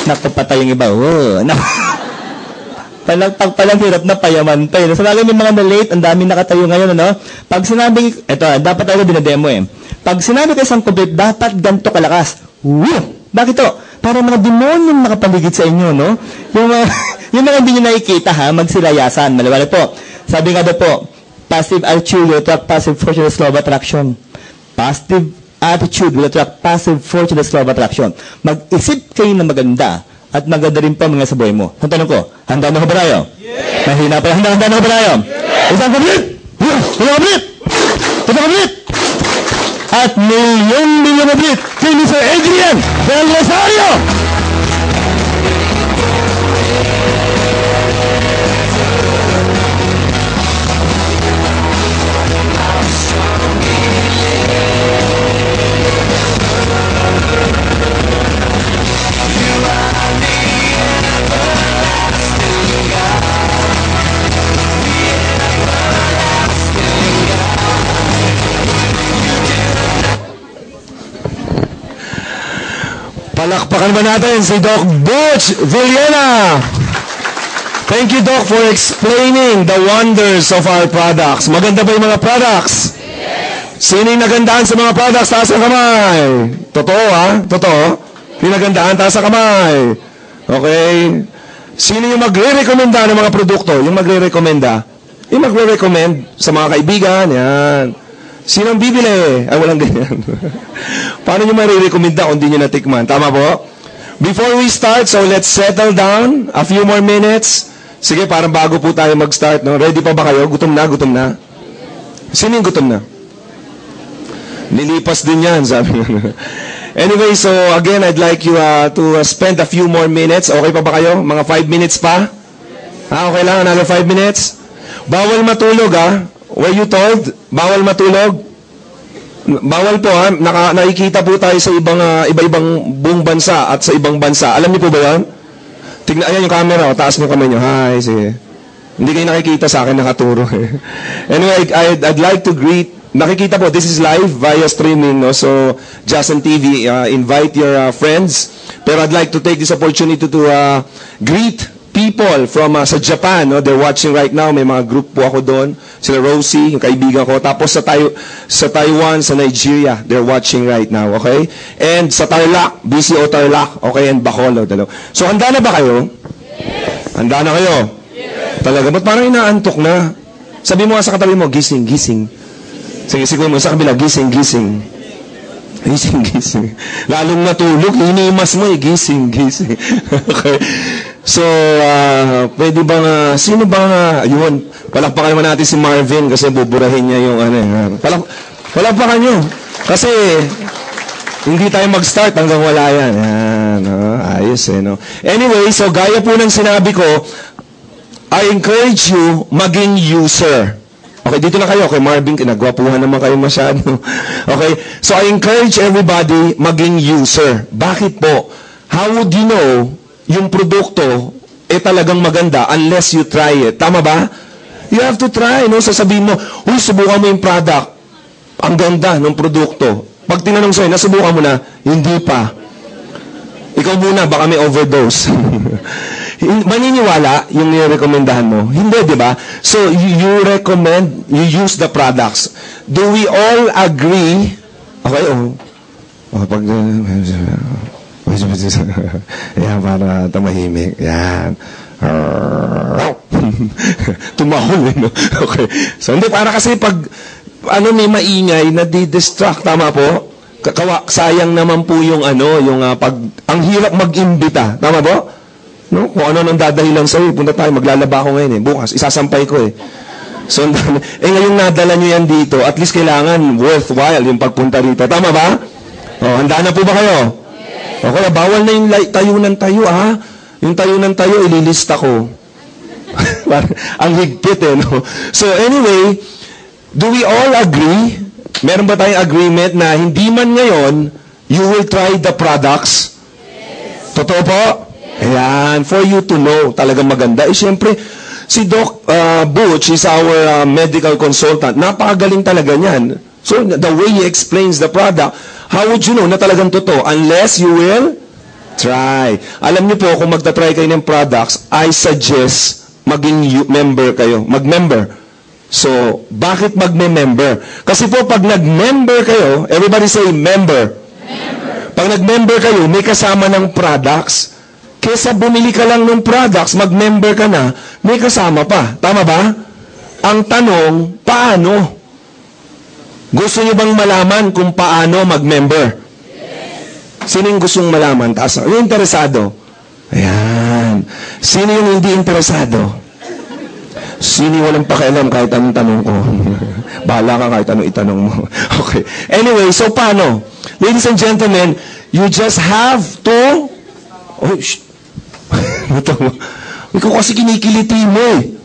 Naku, patay yung iba. Oh, pag palang hirap na payaman pa. Sa bagay yung mga na-late, ang dami nakatayo ngayon, ano? Pag sinabi, eto, dapat tayo dinademo eh. Pag sinabi ko isang complete, dapat ganito kalakas. Woo! Bakit to? Para mga demonyong nakapaligid sa inyo, no? Yung mga hindi nyo nakikita, ha? Magsilayasan. Maliwanag po. Sabi nga daw po, passive attitude will attract passive force to the law of attraction. Positive attitude will attract passive force to the law of attraction. Mag-isip kayo na maganda at maganda rin pa mga sa buhay mo. Ang tanong ko, handa na ho ba tayo? Yes! Mahina pa. Handa na ho ba tayo? Yes! Isang complete! Isang complete! Isang complete! At milyon complete! Kay Mr. Adrian Del Rosario! Palakpakan ba natin si Doc Butch Villena? Thank you, Doc, for explaining the wonders of our products. Maganda ba yung mga products? Yes. Sino yung nagandaan sa mga products? Taas ang kamay. Totoo, ha? Totoo? Yung nagandaan, taas ang kamay. Okay? Sino yung magre-recommenda ng mga produkto? Yung magre-recommenda? Yung magre-recommend sa mga kaibigan, yan. Sino ang bibili? Ay, walang ganyan. Paano nyo marirekomenda kung di nyo natikman? Tama po? Before we start, so let's settle down. A few more minutes. Sige, parang bago po tayo mag-start. No? Ready pa ba kayo? Gutom na, gutom na. Sino yung gutom na? Nilipas din yan, sabi nyo. Anyway, so again, I'd like you to spend a few more minutes. Okay pa ba kayo? Mga 5 minutes pa? Okay lang, another 5 minutes? Bawal matulog, ha? Were you told? Bawal matulog? Bawal po, ha? Nakikita po tayo sa iba-ibang buong bansa at sa ibang bansa. Alam niyo po ba yan? Tignan, ayan yung camera, taas niyo kamay niyo. Hi, sige. Hindi kayo nakikita sa akin, nakaturo. Anyway, I'd like to greet, nakikita po, this is live via streaming, no? So, Jason TV, invite your friends. Pero I'd like to take this opportunity to greet people from sa Japan, no? They're watching right now. May mga group po ako doon. Sila Rosie, yung kaibigan ko. Tapos sa Taiwan, sa Nigeria, they're watching right now, okay? And sa Tarlac, BCO Tarlac, okay? And Bacolod. So, handa na ba kayo? Yes. Handa na kayo? Yes. Talaga, ba't parang inaantok na? Sabi mo nga sa katabi mo, gising, gising. Sige, siguro mo, sa kabila, gising, gising. Gising, gising. Lalong natulog, hinimas mo, gising, gising. Okay. So, pwede bang, sino bang, yun, palakpakan naman natin si Marvin kasi buburahin niya yung, palakpakan nyo. Kasi, hindi tayo mag-start hanggang wala yan. Yan, ayos no. Anyway, so gaya po ng sinabi ko, I encourage you maging user. Okay, dito na kayo. Okay, Marvin, kinagwapuhan naman kayo masyado. Okay, so I encourage everybody maging user. Bakit po? How would you know yung produkto talagang maganda unless you try it? Tama ba? You have to try, no? Sasabihin mo, uy, subukan mo yung product. Ang ganda ng produkto. Pag tinanong sa'yo, nasubukan mo na, hindi pa. Ikaw muna, baka may overdose. Maniniwala yung nirekomendahan mo? Hindi, di ba? So, you recommend, you use the products. Do we all agree? Okay, pag... Yan, para tumahimik. Yan. Tumahol, no? Okay. So, hindi, para kasi pag, may maingay, nadi-distract, tama po? Sayang naman po yung, ang hirap mag-imbita. Tama po? No? Kung ano nang dadahilan sa'yo, punta tayo, maglalaba ako ngayon, bukas, isasampay ko, So, ngayong nadala nyo yan dito, at least kailangan worthwhile yung pagpunta rito. Tama ba? Handa na po ba kayo? Okay, bawal na yung tayo ng tayo, ha? Yung tayo ng tayo, ililista ko. Ang higpit, no? So, anyway, do we all agree? Meron ba tayong agreement na hindi man ngayon, you will try the products? Yes. Totoo po? Yes. Ayan, for you to know, talagang maganda. Siyempre, si Doc Butch is our medical consultant. Napakagaling talaga niyan. So, the way he explains the product, how would you know na talagang totoo? Unless you will Try. Alam niyo po, kung magta-try kayo ng products, I suggest maging member kayo. Mag-member. So, bakit magme-member? Kasi po, pag nag-member kayo, everybody say member. Pag nag-member kayo, may kasama ng products. Kesa bumili ka lang ng products, mag-member ka na, may kasama pa. Tama ba? Ang tanong, paano? Gusto niyo bang malaman kung paano mag-member? Sino yung gustong malaman? Taas na. Yung interesado. Ayan. Sino yung hindi interesado? Sino yung walang pakialam kahit anong tanong ko? Bahala ka kahit anong itanong mo. Okay. Anyway, so paano? Ladies and gentlemen, you just have to... Oh, shh. Ikaw kasi kinikiliti mo eh.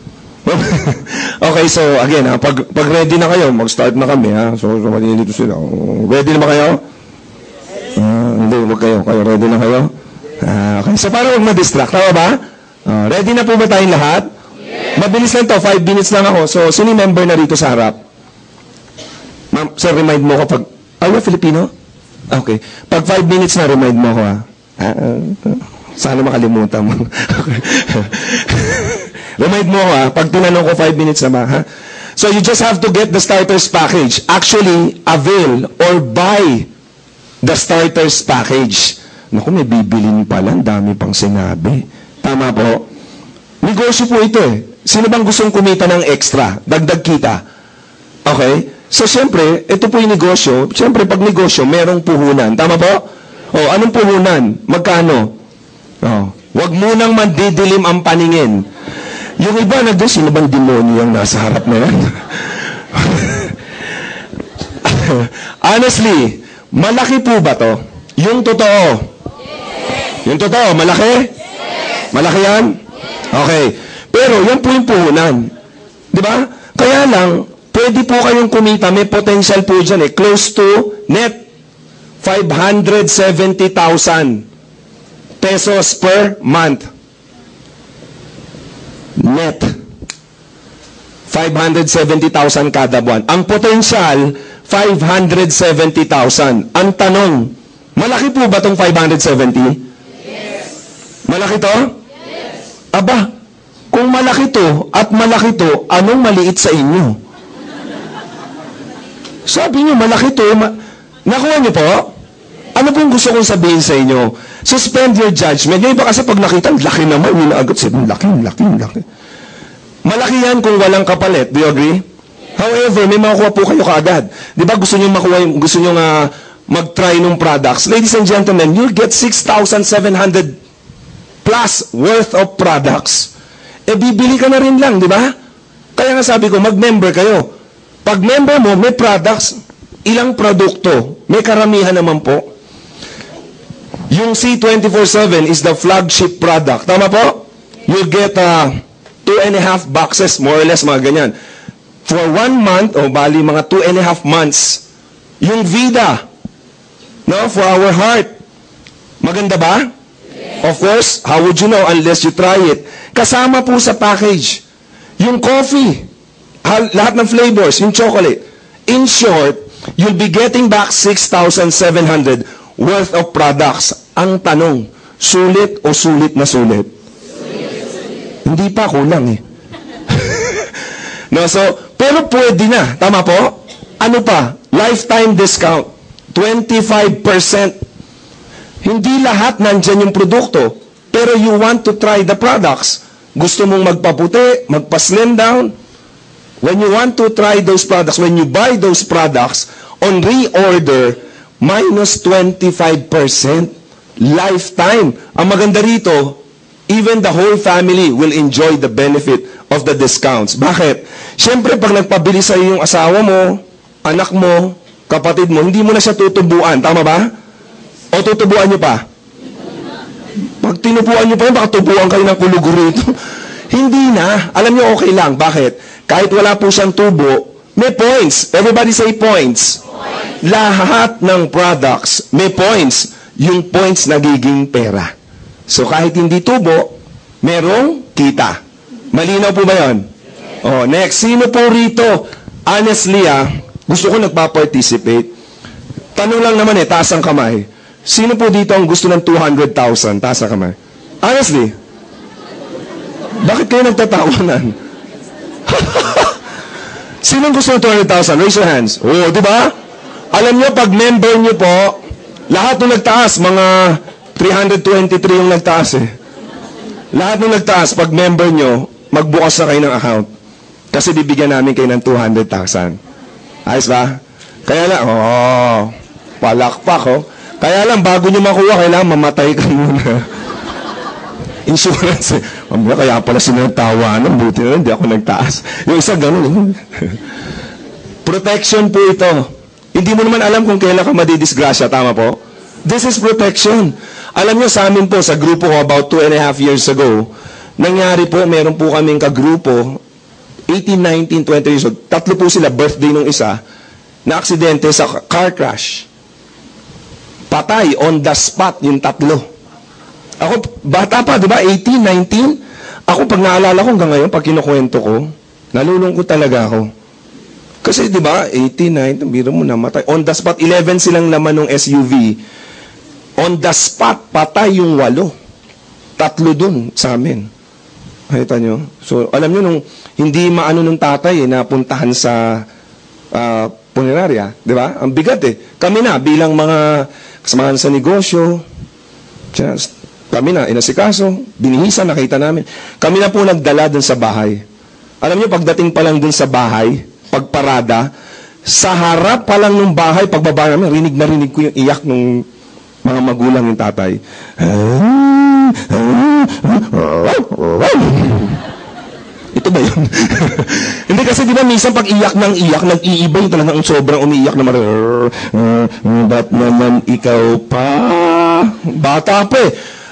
Okay, so again, pag ready na kayo, mag-start na kami. So maninito sila. Ready na ba kayo? Hindi, huwag kayo. Ready na kayo? Okay, so para huwag ma-distract. Tama ba? Ready na po ba tayong lahat? Yes. Mabilis lang to, 5 minutes lang ako. So, sino member na rito sa harap? Ma'am, sir, remind mo ko pag... Are you Filipino? Okay. Pag 5 minutes na, remind mo ko sana makalimutan mo. Remind mo ko pag tinanong ko 5 minutes na ba, ha? So, you just have to get the starters package. Actually, avail or buy the starters package. Naku, may bibilin pala. Ang dami pang sinabi. Tama po? Negosyo po ito eh. Sino bang gustong kumita ng extra? Dagdag kita. Okay? So, siyempre, ito po yung negosyo. Siyempre, pag negosyo, merong puhunan. Tama po? O, anong puhunan? Magkano? O, wag munang mandidilim ang paningin. Yung iba na doon, sino bang demonyo yung nasa harap na yan? Honestly, malaki po ba to? Yung totoo. Yes. Yung totoo, malaki? Yes. Malaki yan? Yes. Okay. Pero yan po yung puhunan. Di ba? Kaya lang, pwede po kayong kumita. May potential po dyan eh. Close to net 570,000 pesos per month. Net. 570,000 kada buwan. Ang potential, 570,000. Ang tanong, malaki po ba itong 570? Yes. Malaki to? Yes. Aba, kung malaki to at malaki to, anong maliit sa inyo? Sabi niyo, malaki to. Nakuha niyo po? Ano pong gusto kong sabihin sa inyo? Suspend your judgment. Yung iba kasi pag nakita, laki naman, yun agad sabi, laki. Malaki yan kung walang kapalit. Do you agree? However, may makukuha po kayo kaagad. Di ba gusto nyo mag-try ng products? Ladies and gentlemen, you'll get 6,700 plus worth of products. Eh, bibili ka na rin lang, di ba? Kaya nga sabi ko, mag-member kayo. Pag member mo, may products, ilang produkto, may karamihan naman po. Yung C247 is the flagship product. Tama po? You'll get 2.5 boxes, more or less, mga ganyan. For 1 month, bali mga 2.5 months, yung Vida, no, for our heart. Maganda ba? Yes. Of course, how would you know unless you try it? Kasama po sa package. Yung coffee, lahat ng flavors, yung chocolate. In short, you'll be getting back 6,700 worth of products. Ang tanong, sulit o sulit na sulit? Sulit. Hindi pa, kulang eh. No, so, pero pwede na. Tama po? Ano pa? Lifetime discount. 25%. Hindi lahat nandyan yung produkto. Pero you want to try the products. Gusto mong magpaputi, magpa-slim down. When you want to try those products, when you buy those products, on reorder, minus 25%. Lifetime. Ang maganda rito, even the whole family will enjoy the benefit of the discounts. Bakit? Siyempre, pag nagpabili sa iyo yung asawa mo, anak mo, kapatid mo, hindi mo na siya tutubuan. Tama ba? O tutubuan niyo pa? Pag tinubuan niyo pa yun, baka tubuan kayo ng kuluguro ito. Hindi na. Alam niyo, okay lang. Bakit? Kahit wala po siyang tubo, may points. Everybody say points. Lahat ng products, may points. Yung points nagiging pera. So, kahit hindi tubo, merong kita. Malinaw po ba yun? Oh, next. Sino po rito? Honestly, gusto ko nagpa-participate. Tanong lang naman taas ang kamay. Sino po dito ang gusto ng 200,000? Taas na kamay. Honestly, bakit kayo nagtatawanan? Sino ang gusto ng 200,000? Raise your hands. Oo, di ba? Alam nyo, pag member nyo po, lahat ng nagtaas, mga 323 yung nagtaas eh. Lahat ng nagtaas, pag member nyo, magbukas na kayo ng account. Kasi bibigyan namin kayo ng 200,000. Ayos ba? Kaya lang, palakpak, Kaya lang, bago nyo makuha, kailangan mamatay ka muna. Insurance, mamaya kaya pala sinatawanan, buti na hindi ako nagtaas. Yung isa, ganun. Protection po ito. Hindi mo naman alam kung kailan ka madidisgrasya, tama po? This is protection. Alam nyo, sa amin po, sa grupo ko, about 2.5 years ago, nangyari po, meron po kaming kagrupo, 18, 19, 20 years old, 3 po sila, birthday nung isa, na aksidente sa car crash. Patay, on the spot, yung 3. Ako, bata pa, di ba? 18, 19. Ako, pag naalala ko hanggang ngayon, pag kinukwento ko, nalulungkot talaga ako. Kasi, di ba, 18, 19, biro mo namatay. On the spot, 11 silang laman ng SUV. On the spot, patay yung 8. 3 dun sa amin. Nakita nyo? So, alam nyo, nung hindi maano nung tatay napuntahan sa punerarya, di ba? Ang bigat Kami na, bilang mga kasamahan sa negosyo, kami na, inasikaso, binihisan, nakita namin. Kami na po nagdala dun sa bahay. Alam nyo, pagdating pa lang dun sa bahay, pagparada, sa harap pa lang ng bahay, pagbaba namin, rinig na rinig ko yung iyak ng mga magulang yung tatay. Ito ba yun? Hindi kasi di ba minsan pag iyak ng iyak, nag-iiba yung talagang sobrang umiiyak na ba't naman ikaw pa? Bata pa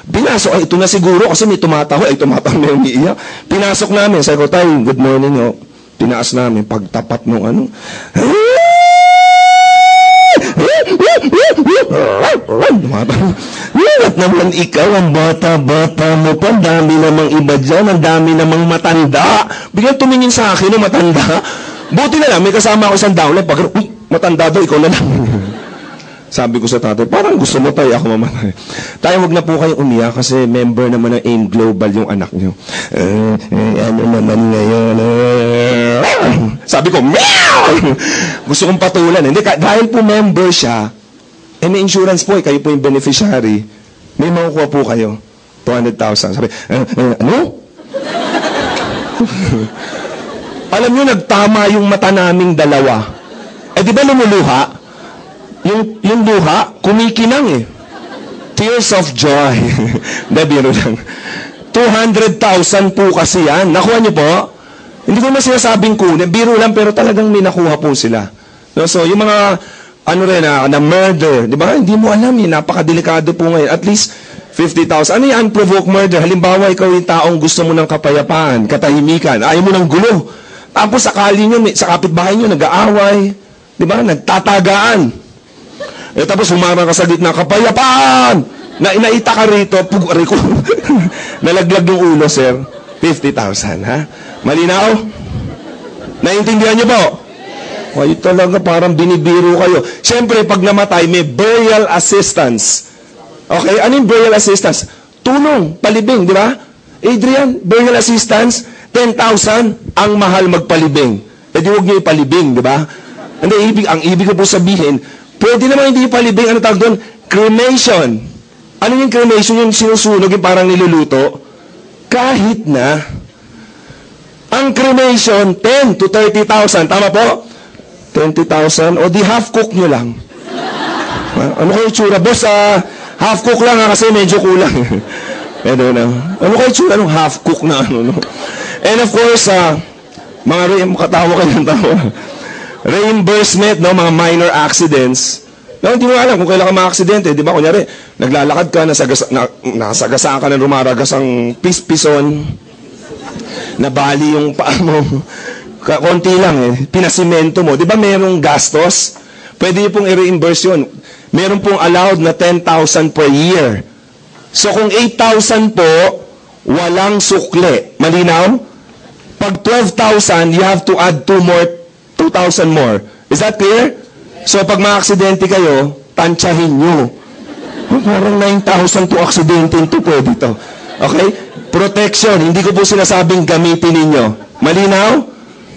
Pinasok, ito na siguro kasi may tumataho, may umiiyak. Pinasok namin, sabi ko, tayo, good morning, Tinaas namin, pagtapat ng ano. Ba't naman ikaw, ang bata-bata mo pa, ang dami namang iba dyan, ang dami namang matanda. Biglang tumingin sa akin ng matanda. Buti na lang, may kasama ako isang downline. Pag, matanda daw, ikaw na lang. Sabi ko sa tatay, parang gusto mo tayo, ako mamatay. Tayo, wag na po kayong umiyak kasi member naman ng AIM Global yung anak nyo. Ano naman ngayon? Sabi ko, meow! Gusto kong patulan. Hindi, dahil po member siya, may insurance po, kayo po yung beneficiary, may makukuha po kayo. 200,000. Sabi, ano? Alam nyo, nagtama yung mata naming dalawa. Di ba lumuluha? Yung luha, kumikinang Tears of joy. Biro lang. 200,000 po kasi yan. Nakuha niyo po? Hindi ko naman sinasabing kunin. Biro lang, pero talagang may nakuha po sila. So, yung mga, na murder, di ba? Hindi mo alam napakadelikado po ngayon. At least, 50,000. Ano yung unprovoked murder? Halimbawa, ikaw yung taong gusto mo ng kapayapaan, katahimikan, ayaw mo ng gulo. Tapos, sakali nyo, sa kapitbahay nyo, nag-aaway. Di ba? Nagtatagaan. Tapos humarang ka sa gitna, kapayapaan! Inaita ka rito, ko. Nalaglag yung ulo, sir. 50,000, ha? Malinaw? Naintindihan niyo po? Kayo talaga, parang binibiro kayo. Siyempre, pag namatay, may burial assistance. Okay? Ano yung burial assistance? Tulong, palibing, di ba? Adrian, burial assistance, 10,000, ang mahal magpalibing. Di huwag niyo ipalibing, di ba? Hindi, ang ibig ko po sabihin, pwede naman hindi palibing, ano tawag doon? Cremation. Ano yung cremation? Yung sinusunog, yung parang niluluto? Kahit na, ang cremation, 10 to 30,000. Tama po? 20,000. O di half cook nyo lang. Ano kayo tsura? Boss, half cook lang kasi medyo kulang. Ano kayo tsura nung half cook na ano? And of course, mga katawa kayo ng tawa. Reimbursement, mga minor accidents. Hindi mo alam kung kailan ka ma-aksidente. Di ba, kunyari, naglalakad ka, nasagasaan ka ng rumaragasang pispison, nabali yung paa mo, konti lang pinasimento mo. Di ba merong gastos? Pwede niyo pong i-reimburse yun. Meron pong allowed na 10,000 per year. So kung 8,000 po, walang sukle. Malinaw? Pag 12,000, you have to add 2,000 more. Is that clear? So, pag ma-aksidente kayo, tansyahin nyo. Parang 9,000 to aksidente to, pwede to. Okay? Protection, hindi ko po sinasabing gamitin ninyo. Malinaw?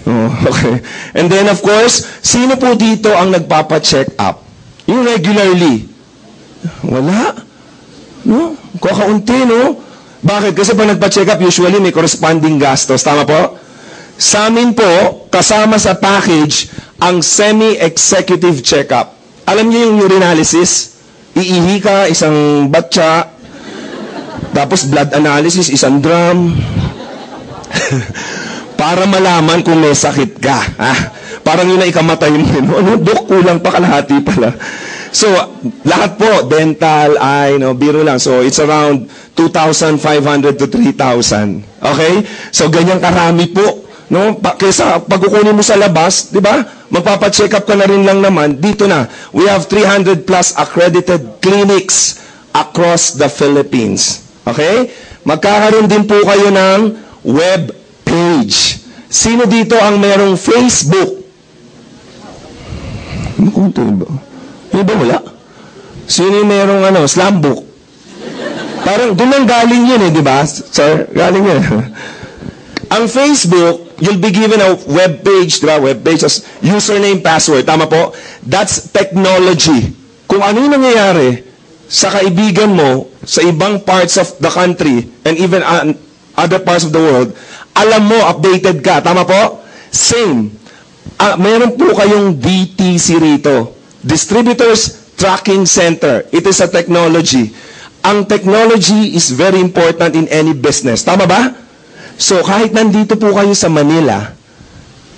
Oh, okay. And then of course, sino po dito ang nagpapa-check up? Yung regularly? Wala. No? Kakaunti, no? Bakit? Kasi pag nagpa-check up, usually may corresponding gastos. Tama po? Sa amin po, kasama sa package, ang semi-executive check-up. Alam niyo yung urinalysis? Iihi ka, isang batya, tapos blood analysis, isang drum. Para malaman kung may sakit ka. Parang yun na ikamatay mo. Ano, dok, kulang pa, kalahati pala. So, lahat po, dental, eye, no, biro lang. So, it's around 2,500 to 3,000. Okay? So, ganyan karami po. No? Kaysa pagkukunin mo sa labas, di ba? Magpapacheck up ka na rin lang naman. Dito na. We have 300 plus accredited clinics across the Philippines. Okay? Magkakaroon din po kayo ng web page. Sino dito ang merong Facebook? Makunti ba? Iba wala? Sino yung merong slam book? Parang doon lang galing yun di ba? Sir, galing yun. Ang Facebook, you'll be given a web page, diba? Web page as username, password. Tama po? That's technology. Kung ano yung nangyayari sa kaibigan mo sa ibang parts of the country and even other parts of the world, alam mo, updated ka. Tama po? Same. Mayroon po kayong DTC rito. Distributors Tracking Center. It is a technology. Ang technology is very important in any business. Tama ba? So, kahit nandito po kayo sa Manila,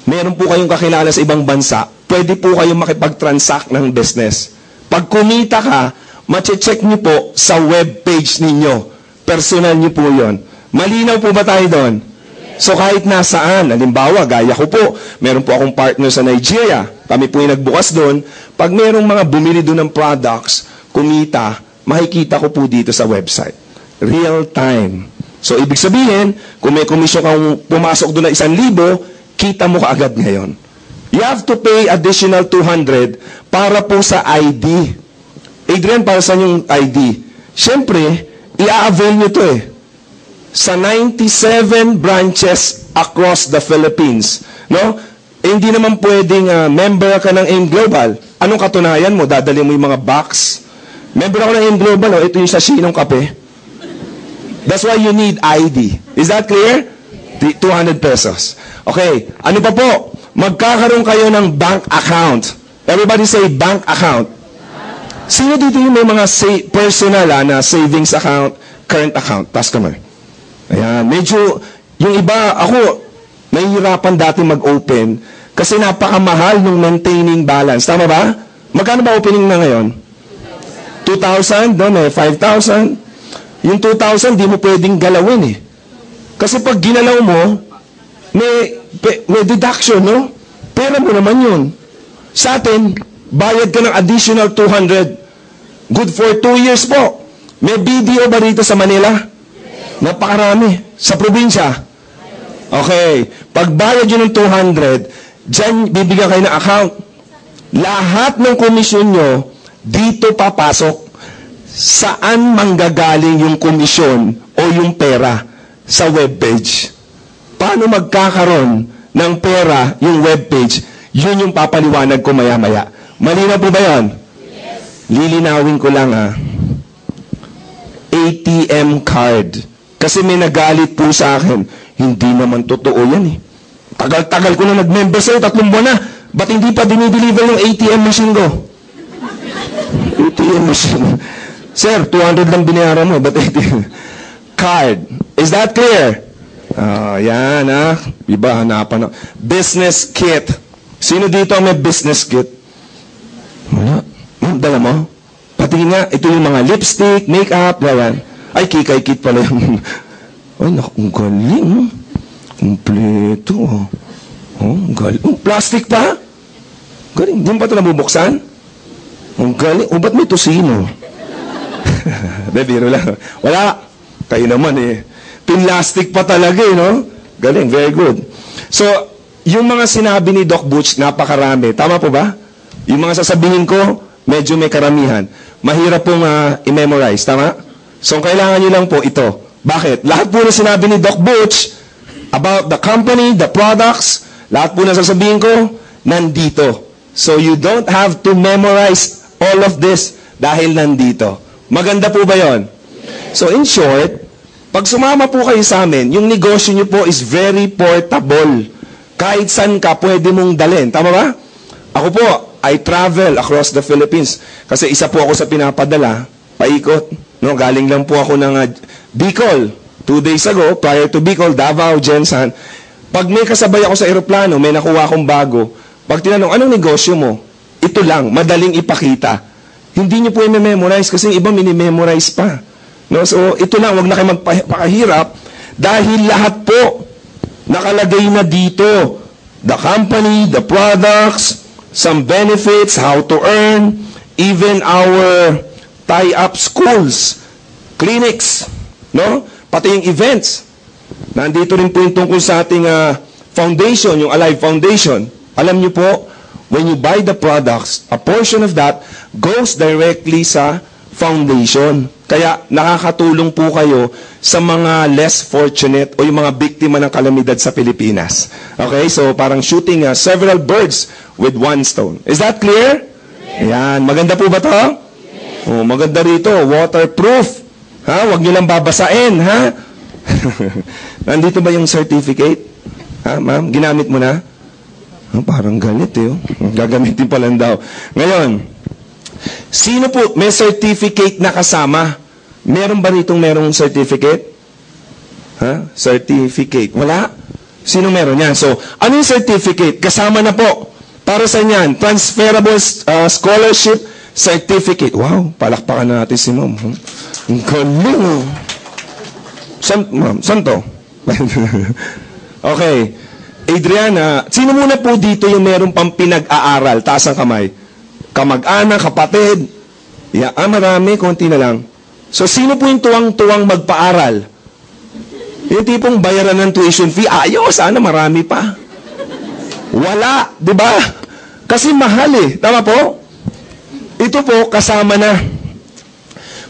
meron po kayong kakilala sa ibang bansa, pwede po kayong makipag-transact ng business. Pag kumita ka, mache-check nyo po sa web page ninyo. Personal nyo po yon. Malinaw po ba tayo doon? So, kahit nasaan, halimbawa, gaya ko po, meron po akong partner sa Nigeria. Kami po yung nagbukas doon. Pag merong mga bumili doon ng products, kumita, makikita ko po dito sa website. Real time. So, ibig sabihin, kung may komisyon kang pumasok doon na 1,000, kita mo kaagad ngayon. You have to pay additional 200 para po sa ID. Adrian, para saan yung ID? Siyempre, i-avail nyo to sa 97 branches across the Philippines. No? Hindi naman pwedeng member ka ng AIM Global. Anong katunayan mo? Dadali mo yung mga box. Member ako ng AIM Global, ito yung sachet ng kape. That's why you need ID. Is that clear? 200 pesos. Okay. Ano pa po? Magkakaroon kayo ng bank account. Everybody say bank account. Sino dito yung may mga personal na savings account, current account, customer? Ayan. Medyo, yung iba, ako, nahihirapan dati mag-open kasi napakamahal ng maintaining balance. Tama ba? Magkano ba opening na ngayon? 2,000? Doon 5,000? Yung 2,000, di mo pwedeng galawin Kasi pag ginalaw mo, may deduction, no? Pera mo naman yun. Sa atin, bayad ka ng additional 200. Good for 2 years po. May BDO ba rito sa Manila? Napakarami. Sa probinsya? Okay. Pag bayad yun ng 200, dyan bibigyan kayo ng account. Lahat ng komisyon nyo, dito papasok. Saan manggagaling yung komisyon o yung pera sa webpage? Paano magkakaroon ng pera yung webpage? Yun yung papaliwanag ko maya-maya. Malinaw po ba yan? Yes. Lilinawin ko lang ATM card. Kasi may nagalit po sa akin. Hindi naman totoo yan Tagal-tagal ko na nag-member sa'yo, 3 buwan na. Ba't hindi pa dinideliver yung ATM machine ko? ATM machine. Sir, 200 lang binayaran mo. But card. Is that clear? Yan Iba, hanapan na. Business kit. Sino dito ang may business kit? Wala. Dala mo? Patingin nga, ito yung mga lipstick, makeup, yan. Ay, kikay kit pala yun. Ay, ang galing. Kompleto. Galing. Plastic pa? Galing. Di ba ito nabubuksan? Ang galing. Ba't may tosino? Biro lang. Wala. Kayo naman Pinlastic pa talaga no? Galing, very good. So, yung mga sinabi ni Doc Butch, napakarami. Tama po ba? Yung mga sasabihin ko, medyo may karamihan, mahirap pong i-memorize. Tama? So, kailangan nyo lang po ito. Bakit? Lahat po na sinabi ni Doc Butch about the company, the products, lahat po na sasabihin ko, nandito. So, you don't have to memorize all of this dahil nandito. Maganda po ba yon? So, in short, pag sumama po kayo sa amin, yung negosyo nyo po is very portable. Kahit saan ka, pwede mong dalhin. Tama ba? Ako po, I travel across the Philippines. Kasi isa po ako sa pinapadala, paikot. No, galing lang po ako ng Bicol 2 days ago, prior to Bicol, Davao, Jensan. Pag may kasabay ako sa eroplano, may nakuha akong bago. Pag tinanong, anong negosyo mo? Ito lang, madaling ipakita. Hindi nyo po i-memorize kasi iba mini-memorize pa. No, so ito lang, wag na kayo magpakahirap dahil lahat po nakalagay na dito. The company, the products, some benefits, how to earn, even our tie-up schools, clinics, no? Pati yung events. Nandito rin po yung tungkol sa ating foundation, yung Alive Foundation. Alam niyo po, when you buy the products, a portion of that goes directly sa foundation. Kaya nakakatulong po kayo sa mga less fortunate o yung mga biktima ng kalamidad sa Pilipinas. Okay? So parang shooting several birds with one stone. Is that clear? Ayan. Maganda po ba to? Oh, maganda rito, waterproof. Ha? Huwag niyo lang babasain, ha? Nandito ba yung certificate? Ha, ma'am? Ginamit mo na? Oh, parang ganit eh. Oh. Gagamitin pa lang daw. Ngayon, sino po may certificate na kasama? Meron ba ritong merong certificate? Ha? Certificate. Wala? Sino meron yan? So, ano yung certificate? Kasama na po. Para sa yan, transferable scholarship certificate. Wow, palakpakan natin si ma'am. Ang galing. Ma'am, saan to? Okay. Adriana, sino muna po dito yung meron pang pinag-aaral? Taas ang kamay. Kamag-anak, kapatid. Yeah, marami, konti na lang. So, sino po yung tuwang-tuwang magpaaral? Yung tipong bayaran ng tuition fee, sana marami pa. Wala, di ba? Kasi mahal eh. Tama po? Ito po, kasama na.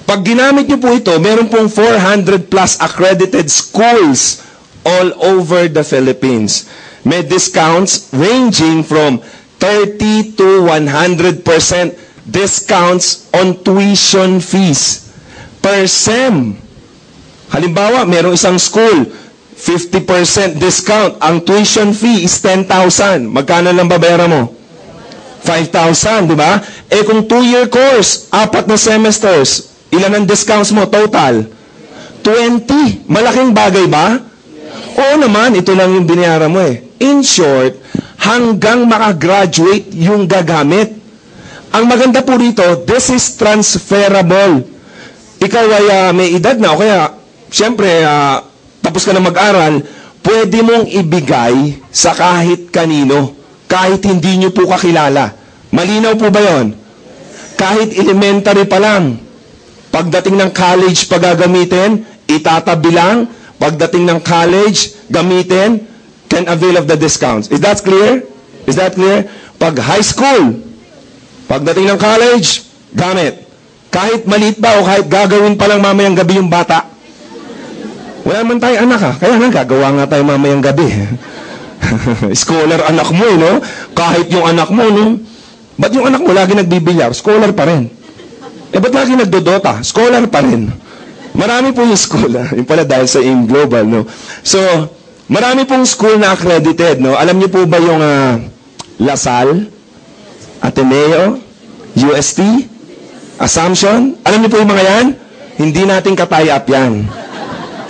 Pag ginamit niyo po ito, meron pong 400 plus accredited schools all over the Philippines. May discounts ranging from 30 to 100% discounts on tuition fees per SEM. Halimbawa, merong isang school, 50% discount. Ang tuition fee is 10,000. Magkano lang babayaran mo? 5,000, di ba? Eh kung 2-year course, 4 na semesters, ilan ang discounts mo total? 20. Malaking bagay ba? Oo naman, ito lang yung binayaran mo eh. In short, hanggang makagraduate yung gagamit. Ang maganda po rito, this is transferable. Ikaw ay may edad na o kaya, siyempre, tapos ka na mag-aral, pwede mong ibigay sa kahit kanino. Kahit hindi nyo po kakilala. Malinaw po ba yon? Kahit elementary pa lang. Pagdating ng college pagagamitin, itatabi lang. Pagdating ng college, gamitin, can avail of the discounts. Is that clear? Is that clear? Pag high school, pagdating ng college, gamit. Kahit maliit ba o kahit gagawin pa lang mamayang gabi yung bata. Wala man tayo anak ha. Kaya nga gagawa nga tayo mamayang gabi. Scholar anak mo, no? Kahit yung anak mo, no? Ba't yung anak mo lagi nagbibilyar? Scholar pa rin. Eh, ba't lagi nagdodota? Scholar pa rin. Marami po yung school. Yung pala dahil sa AIM Global, no? So, marami pong school na accredited, no? Alam niyo po ba yung LaSalle, Ateneo, UST, Assumption? Alam niyo po yung mga yan? Hindi natin katayap yan.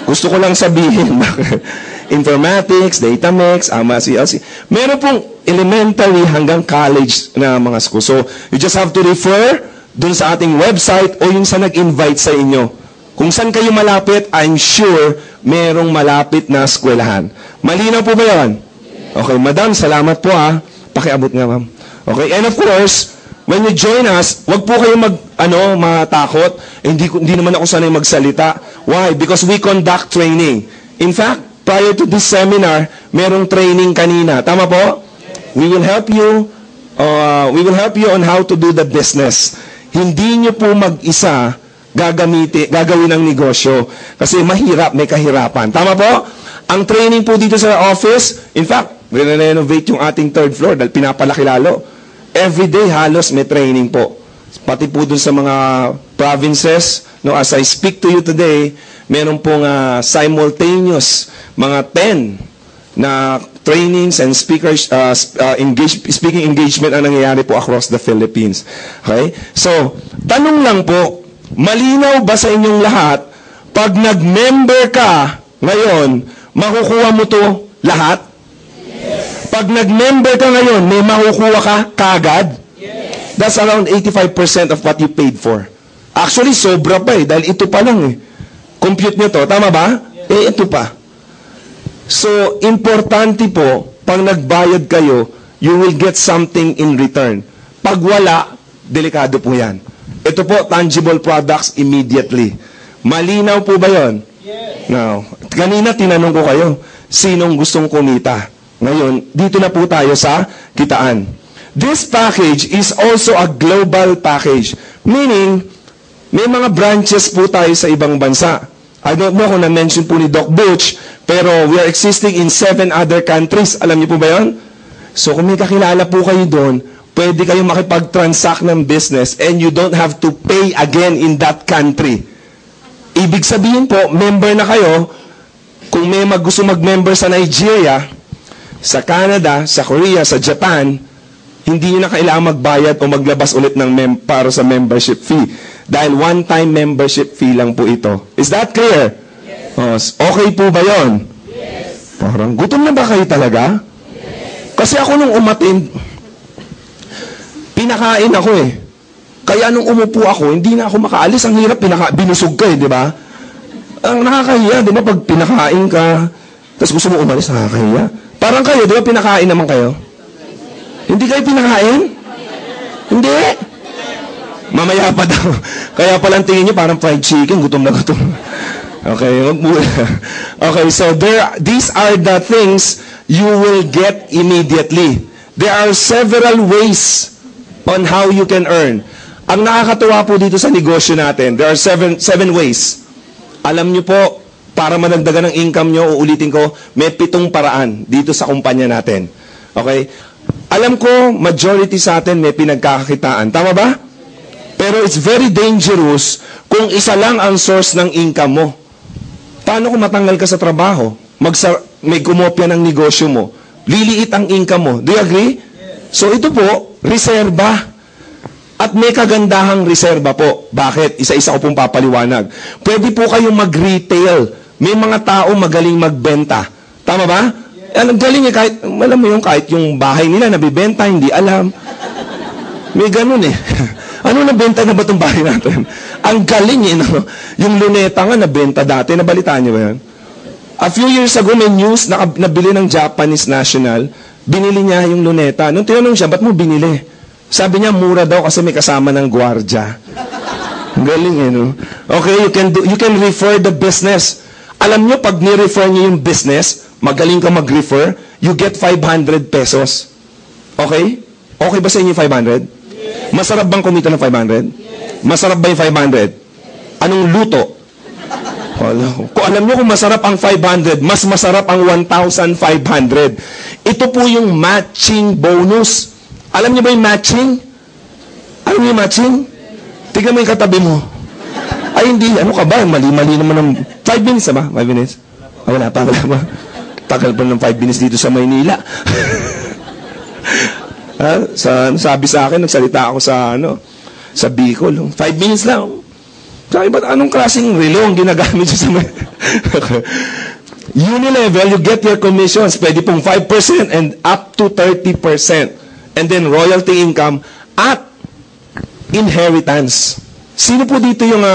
Gusto ko lang sabihin, informatics, data mix, CLC. Meron pong elementary hanggang college na mga school. So, you just have to refer dun sa ating website o yung sa nag-invite sa inyo. Kung saan kayo malapit, I'm sure merong malapit na eskwelahan. Malinaw po ba yun? Okay, madam, salamat po ha. Pakiabot nga, ma'am. Okay, and of course, when you join us, wag po kayo matakot. Hindi naman ako sanay magsalita. Why? Because we conduct training. In fact, prior to this seminar, merong training kanina. Tama po? We will help you We will help you on how to do the business. Hindi nyo po mag-isa gagawin ang negosyo. Kasi mahirap, may kahirapan. Tama po? Ang training po dito sa office, in fact, re-renovate yung ating third floor dahil pinapalaki lalo. Every day halos may training po. Pati po dun sa mga provinces, no, as I speak to you today, meron pong simultaneous mga 10 na trainings and speakers speaking engagement ang nangyayari po across the Philippines. Okay? So, tanong lang po, malinaw ba sa inyong lahat, pag nag-member ka ngayon, makukuha mo to lahat? Yes. Pag nag-member ka ngayon, may makukuha ka kagad? Yes. That's around 85% of what you paid for. Actually, sobra pa dahil ito pa lang Compute nyo to, tama ba? Yes. Ito pa. So, importante po, pag nagbayad kayo, you will get something in return. Pag wala, delikado po yan. Ito po, tangible products immediately. Malinaw po ba yun? Yes. Now, kanina tinanong ko kayo, sinong gustong kumita? Ngayon, dito na po tayo sa kitaan. This package is also a global package. Meaning, may mga branches po tayo sa ibang bansa. I don't know kung na-mention po ni Doc Butch, pero we are existing in 7 other countries. Alam niyo po ba yun? So, kung may kakilala po kayo doon, pwede kayo makipag-transact ng business and you don't have to pay again in that country. Ibig sabihin po, member na kayo, kung may gusto mag-member sa Nigeria, sa Canada, sa Korea, sa Japan, hindi nyo na kailangan magbayad o maglabas ulit ng para sa membership fee. Dahil one-time membership fee lang po ito. Is that clear? Yes. Okay po ba yun? Yes. Parang, gutom na ba kayo talaga? Yes. Kasi ako nung umatin, pinakain ako Kaya nung umupo ako, hindi na ako makaalis. Ang hirap, binusog ka di ba? Ang nakakahiya, di ba? Pag pinakain ka, tapos gusto mo umalis, nakakahiya. Parang kayo, di ba pinakain naman kayo? Hindi kayo pinakain? Hindi. Mamaya pa daw. Kaya palang tingin nyo, parang fried chicken, gutom na gutom. Okay, okay, so these are the things you will get immediately. There are several ways on how you can earn. Ang nakakatuwa po dito sa negosyo natin, there are seven ways. Alam nyo po, para managdagan ng income nyo, uulitin ko, may 7 paraan dito sa kumpanya natin. Okay? Alam ko, majority sa atin may pinagkakakitaan. Tama ba? Pero it's very dangerous kung isa lang ang source ng income mo. Paano kung matanggal ka sa trabaho? May kumopya ng negosyo mo. Liliit ang income mo. Do you agree? So ito po, reserba. At may kagandahang reserba po. Bakit? Isa-isa ko pong papaliwanag. Pwede po kayong mag-retail. May mga tao magaling magbenta. Tama ba? Ang galing kahit, alam mo kahit yung bahay nila nabibenta, hindi alam. May ganun Ano nabenta na ba itong bahay natin? Ang galing no? Yung luneta nga nabenta dati. Nabalitaan niyo ba yan? A few years ago, may news na nabili ng Japanese National. Binili niya yung luneta. Nung tinanong siya, ba't mo binili? Sabi niya, mura daw kasi may kasama ng gwardya. Galing no? Okay, you can refer the business. Alam niyo, pag ni-refer niyo yung business, magaling ka mag-refer, you get 500 pesos. Okay? Okay ba sa inyo 500? Yes. Masarap bang kumita ng 500? Yes. Masarap ba yung 500? Anong luto? Kung alam niyo kung masarap ang 500, mas masarap ang 1,500. Ito po yung matching bonus. Alam niyo ba yung matching? Alam niyo yung matching? Tignan mo yung katabi mo. Ay, hindi. Ano ka ba? Mali-mali naman ng 5 minutes ba? 5 minutes? Wala pa. Tagal pa ng 5 minutes dito sa Maynila. Sabi sa akin, nagsalita ako sa Bicol. 5 minutes lang. Sabi, ba't anong klaseng relo ang ginagamit sa Maynila? Unilevel, you get your commissions. Pwede pong 5% and up to 30%. And then royalty income at inheritance. Sino po dito yung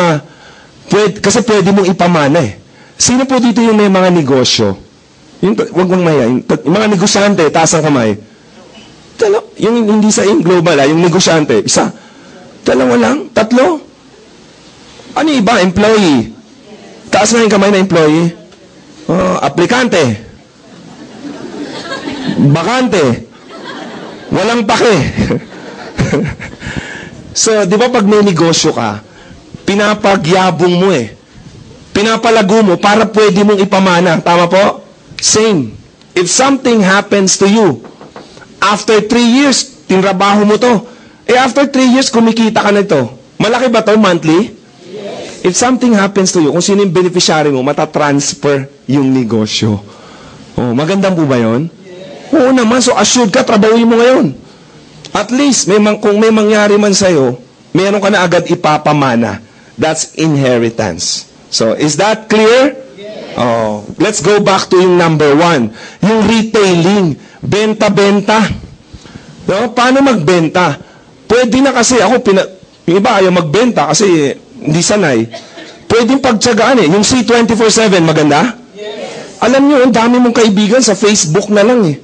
kasi pwede mong ipamana Sino po dito yung may mga negosyo? Wag mong maya. Yung mga negosyante, taas ang kamay. Yung hindi sa global, yung negosyante. Isa. 2 lang? 3? Ano iba? Employee. Taas na yung kamay na employee. Aplikante. Bakante. Walang pake. So, di ba pag may negosyo ka, pinapagyabong mo eh. Pinapalago mo para pwede mong ipamana. Tama po? Same. If something happens to you, after 3 years, tinrabaho mo to. After 3 years, kumikita ka na ito. Malaki ba to monthly? Yes. If something happens to you, kung sino yung beneficiary mo, matatransfer yung negosyo. Oh, magandang po ba yun? Yes. Oo naman. So, assured ka, trabahuin mo ngayon. At least, kung may mangyari man sa'yo, meron ka na agad ipapamana. That's inheritance. So, is that clear? Yes. Oh, let's go back to yung number 1. Yung retailing. Benta-benta. No? Paano magbenta? Pwede na kasi ako, yung iba ayaw magbenta kasi hindi sanay. Pwedeng pagtsagaan eh. Yung C24/7, maganda? Yes. Alam nyo, ang dami mong kaibigan sa Facebook na lang eh.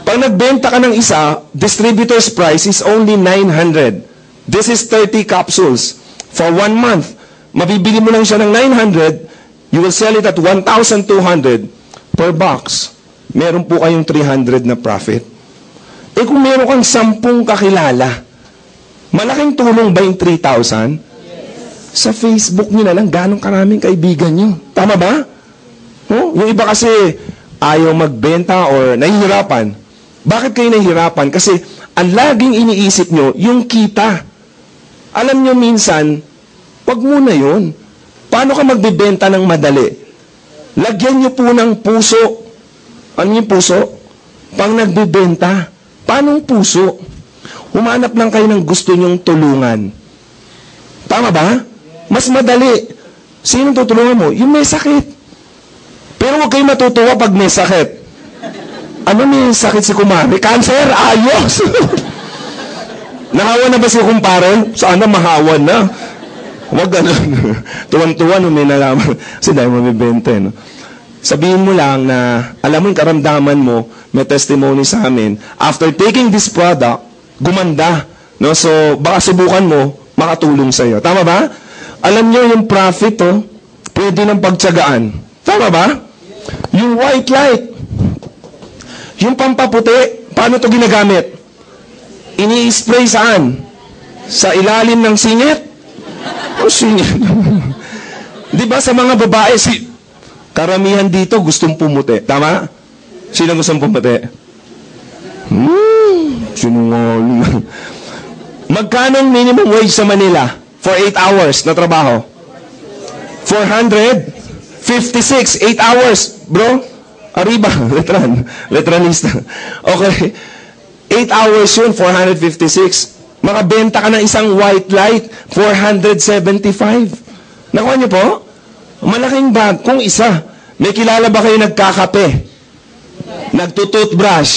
Pag nagbenta ka ng isa, distributor's price is only 900. This is 30 capsules for 1 month. Mabibili mo lang siya ng 900, you will sell it at 1,200 per box. Meron po kayong 300 na profit. Kung meron kang 10 kakilala, malaking tulong ba yung 3,000? Yes. Sa Facebook nyo na lang, ganong karaming kaibigan nyo. Tama ba? Oh? Yung iba kasi ayaw magbenta or nahihirapan. Bakit kayo nahihirapan? Kasi ang laging iniisip nyo, yung kita. Alam nyo minsan, wag muna yun. Paano ka magbibenta ng madali? Lagyan nyo po ng puso. Ano yung puso? Pang nagbibenta. Paano ang puso? Humanap lang kayo ng gusto nyong tulungan. Tama ba? Mas madali. Sinong tutulungan mo? Yung may sakit. Pero huwag kayo matutuwa pag may sakit. Ano may sakit si kumare? Cancer? Ayos! Nahawan na ba si kumpare? Sana mahawan na. Huwag ganun. Tuwan-tuwa no may nalaman. Kasi dahil mabibenta. No? Sabihin mo lang na, alam mo yung karamdaman mo, may testimony sa amin. After taking this product, gumanda. No? So, baka subukan mo, makatulong sa iyo. Tama ba? Alam nyo yung profit, oh, pwede ng pagtsagaan. Tama ba? Yung white light, yung pampaputi, paano to ginagamit? Ini-spray saan? Sa ilalim ng singit? O singit? Di ba sa mga babae, karamihan dito gustong pumuti. Tama? Sino gustong pumuti? Sinungaling. Magkano minimum wage sa Manila for 8 hours na trabaho? 456, 8 hours, bro. Arriba, letranista. Okay. 8 hours yun, 456. Makabenta ka ng isang white light, 475. Nakuha niyo po? Malaking bag. Kung isa, may kilala ba kayo nagkakape? Nagtututbrush?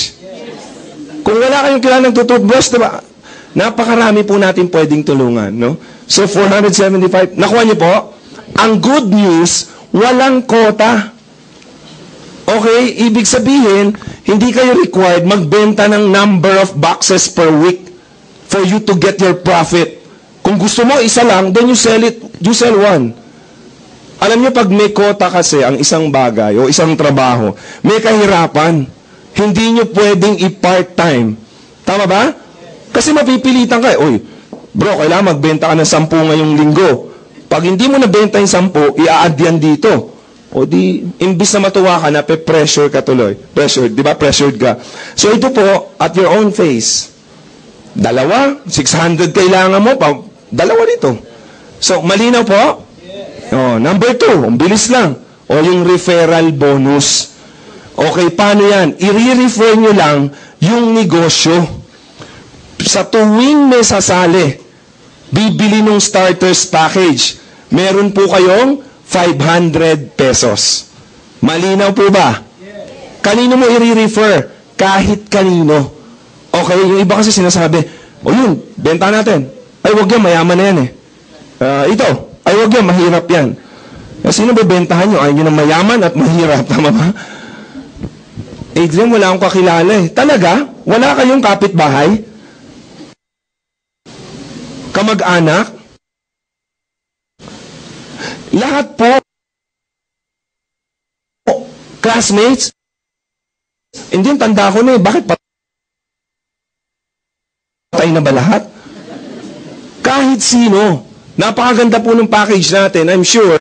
Kung wala kayong kilala nagtututbrush, diba? Napakarami po natin pwedeng tulungan, no? So, 475. Nakuha niyo po? Ang good news, walang kota. Okay, ibig sabihin, hindi kayo required magbenta ng number of boxes per week for you to get your profit. Kung gusto mo isa lang, then you sell it, you sell one. Alam niyo, pag may quota kasi ang isang bagay o isang trabaho, may kahirapan. Hindi niyo pwedeng i-part-time. Tama ba? Kasi mapipilitan ka. Uy, bro, kailangan magbenta ka ng 10 ngayong linggo. Pag hindi mo nabenta yung 10, i-add yan dito. O di, imbis na matuwa ka na, pressure ka tuloy. Pressured, di ba? Pressured ka. So ito po, at your own face. 2, 600 kailangan mo, dalawa dito. So, malinaw po? Oh, number 2, ang bilis lang. O yung referral bonus. Okay, paano yan? I-refer nyo lang yung negosyo. Sa tuwing may sasali, bibili ng starters package. Meron po kayong 500 pesos. Malinaw po ba? Kanino mo i-refer? Kahit kanino. Okay, yung iba kasi sinasabi, o yun, benta natin. Ay, wag yan, mayaman na yan eh. Ito, ay wag yan, mahirap yan. Sino ba bentahan nyo? Ay, yun ang mayaman at mahirap. Tama ba? Adrian, wala akong kakilala eh. Talaga? Wala kayong kapitbahay? Kamag-anak? Lahat po, classmates, hindi yung tanda ko na eh, bakit pa Patay na ba lahat? Kahit sino. Napakaganda po ng package natin. I'm sure,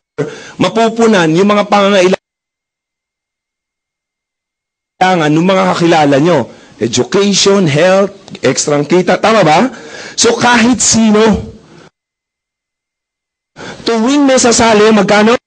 mapupunan yung mga pangangailangan ng mga kakilala nyo. Education, health, ekstrang kita. Tama ba? So kahit sino. Tuwing may sasali, magkano?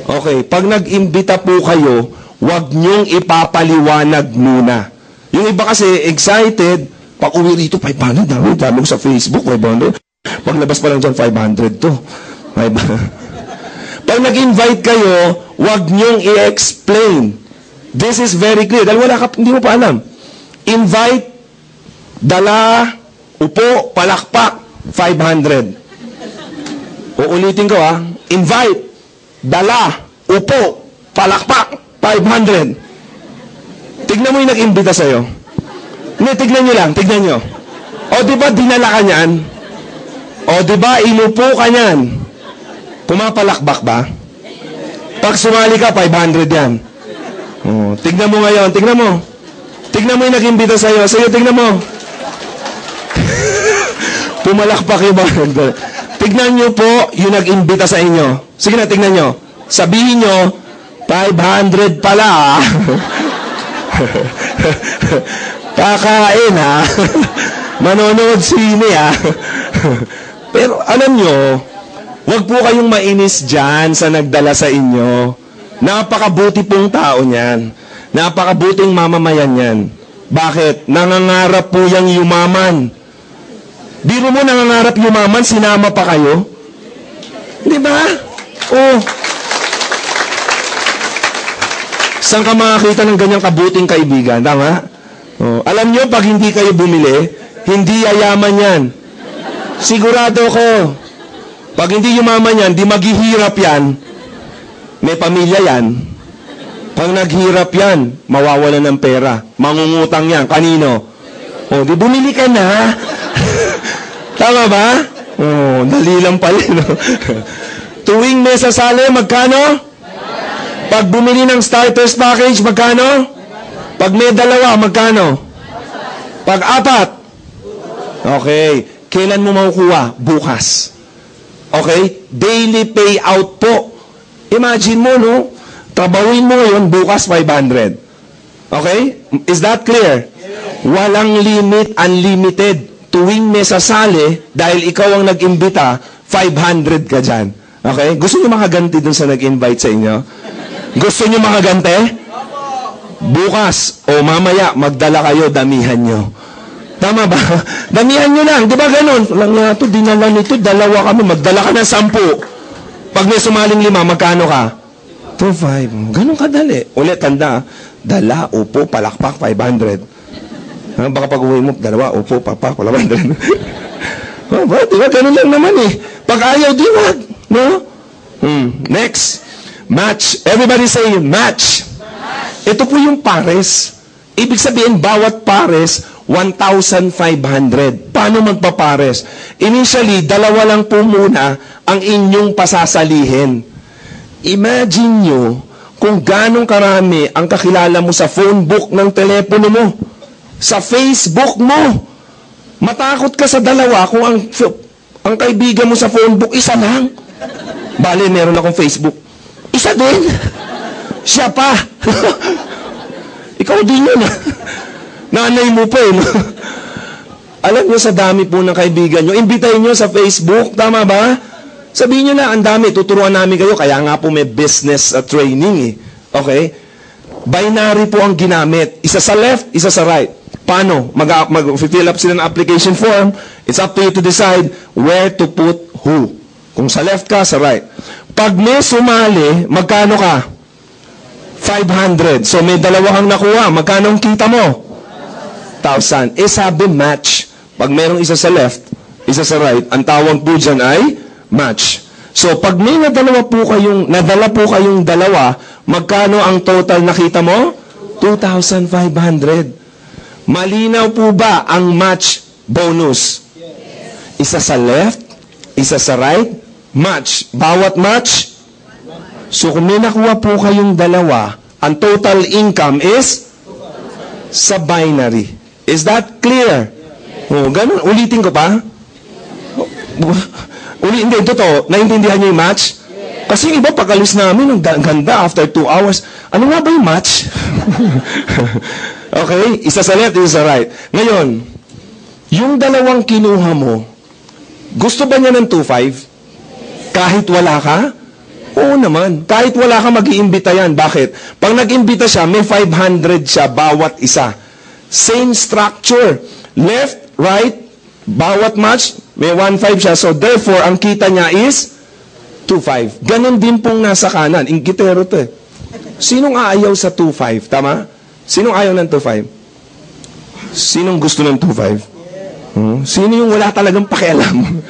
Okay, pag nag-imbita po kayo, huwag niyong ipapaliwanag muna. Yung iba kasi excited, pag uwi rito, 500, dami ko sa Facebook, 500. Paglabas pa lang dyan, 500 to. Pag nag-invite kayo, huwag niyong i-explain. This is very clear. Dahil hindi mo pa alam. Invite, dala, upo, palakpak, 500. Uulitin ko invite, dala, upo, palakpak, 500. Tignan mo yung nag-imbita sa'yo. Hindi, tignan nyo lang, tignan nyo. O diba dinala ka niyan? O diba inupo ka niyan? Pumapalakbak ba? Pag sumali ka, 500 yan. O, tignan mo ngayon, tignan mo. Tignan mo yung nag-imbita sa'yo. Sa'yo, tignan mo. Pumalakpak yung ba? Tignan nyo po yung nag-imbita sa inyo. Sige na, tignan nyo. Sabihin nyo, 500 pala. Kakain manonood sine Pero alam nyo, wag po kayong mainis dyan sa nagdala sa inyo. Napakabuti pong tao niyan. Napakabuting mamamayan yan. Bakit? Nangangarap po yang yumaman. Biro mo nangangarap yumaman, sinama pa kayo? Di ba? Oh. Saan ka makakita ng ganyang kabuting kaibigan? Tama? Oh. Alam nyo, pag hindi kayo bumili, hindi yayaman yan. Sigurado ko. Pag hindi yumaman yan, di maghihirap yan. May pamilya yan. Pag naghirap yan, mawawalan ng pera. Mangungutang yan. Kanino? Oh, di bumili ka na. Tama ba? Oh, dali lang pala. No? Tuwing may sasali, magkano? Pag bumili ng starters package, magkano? Pag may dalawa, magkano? Pag apat? Okay. Kailan mo makukuha? Bukas. Okay? Daily payout po. Imagine mo, no? Trabawin mo ngayon, bukas 500. Okay? Is that clear? Walang limit, unlimited. Tuwing may sasali, dahil ikaw ang nag-imbita, 500 ka dyan. Okay? Gusto nyo makaganti dun sa nag-invite sa inyo? Gusto nyo makaganti? Bukas o mamaya, magdala kayo, damihan nyo. Tama ba? Damihan nyo lang. Di ba ganun? Lang nga ito, dinala nito, dalawa kami, magdala ka ng 10. Pag may sumaling 5, magkano ka? 2,500. Ganun kadali. Ulit, tanda. Dala, upo, palakpak, 500. Baka pag uwi mo, dalawa, upo, papak, 500. Diba? Ganun lang naman eh. Pag ayaw, di wag. No? Next. Match. Everybody say match. Ito po yung pares. Ibig sabihin, bawat pares, 1,500. Paano magpapares? Initially, dalawa lang po muna ang inyong pasasalihin. Imagine nyo kung ganong karami ang kakilala mo sa phone book ng telepono mo. Sa Facebook mo. Matakot ka sa dalawa kung ang kaibigan mo sa phone book, isa lang. Bale, meron akong Facebook. Isa din. Siya pa. Ikaw din yun. Nanay mo pa no? Alam nyo, sa dami po ng kaibigan nyo, imbitahin nyo sa Facebook. Tama ba? Sabihin nyo na, ang dami, tuturuan namin kayo. Kaya nga po may business training eh. Okay? Binary po ang ginamit. Isa sa left, isa sa right. Paano? Mag-fill up sila ng application form. It's up to you to decide where to put who. Kung sa left ka, sa right. Pag may sumali, magkano ka? 500. So may dalawa kang nakuha. Magkano ang kita mo? 1,000. Eh sabi match. Pag merong isa sa left, isa sa right, ang tawag po dyan ay match. So pag may nadala po kayong dalawa, magkano ang total nakita mo? 2,500. Malinaw po ba ang match bonus? Isa sa left, isa sa right, match. Bawat match. So kung may nakuha po kayong dalawa, ang total income is sa binary. Is that clear? Oh, ganun. Ulitin ko pa. Hindi, totoo. Naintindihan niyo yung match? Kasi yung iba, pag-alis namin, ang ganda, after 2 hours. Ano nga ba yung match? Okay? Isa sa left, isa sa right. Ngayon, yung dalawang kinuha mo, gusto ba niya ng 2.5? Kahit wala ka? Oo naman. Kahit wala ka, mag-iimbita yan. Bakit? Pag nag-imbita siya, may 500 siya bawat isa. Same structure. Left, right, bawat match, may 1.5 siya. So, therefore, ang kita niya is 2.5. Ganon din pong nasa kanan. Ingkitero to eh. Sinong aayaw sa 2.5? Tama? Sinong ayaw ng 2.5? Sinong gusto ng 2.5? Sino yung wala talagang pakialam?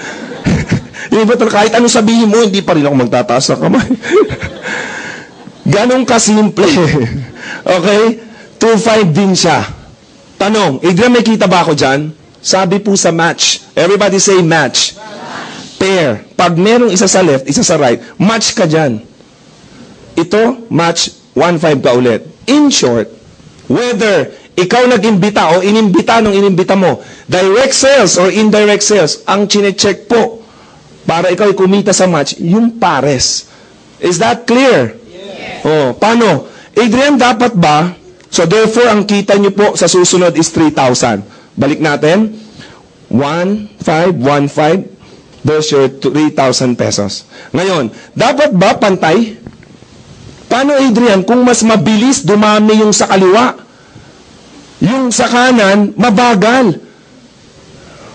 Yung iba talaga, kahit anong sabihin mo, hindi pa rin ako magtataas ng kamay. Ganon kasimple. Okay? 2.5 din siya. Tanong, Adrian, may kita ba ako dyan? Sabi po sa match. Everybody say match. Pair. Pag merong isa sa left, isa sa right, match ka dyan. Ito, match 1.5 ka ulit. In short, whether ikaw nag-imbita o inimbita nung inimbita mo, direct sales or indirect sales, ang chine-check po para ikaw kumita sa match, yung pares. Is that clear? Yes. Oh, paano? Adrian, dapat ba? So therefore, ang kita nyo po sa susunod is 3,000. Balik natin. 1.5, 1.5. There's your 3,000 pesos. Ngayon, dapat ba pantay? Paano, Adrian, kung mas mabilis dumami yung sa kaliwa? Yung sa kanan, mabagal.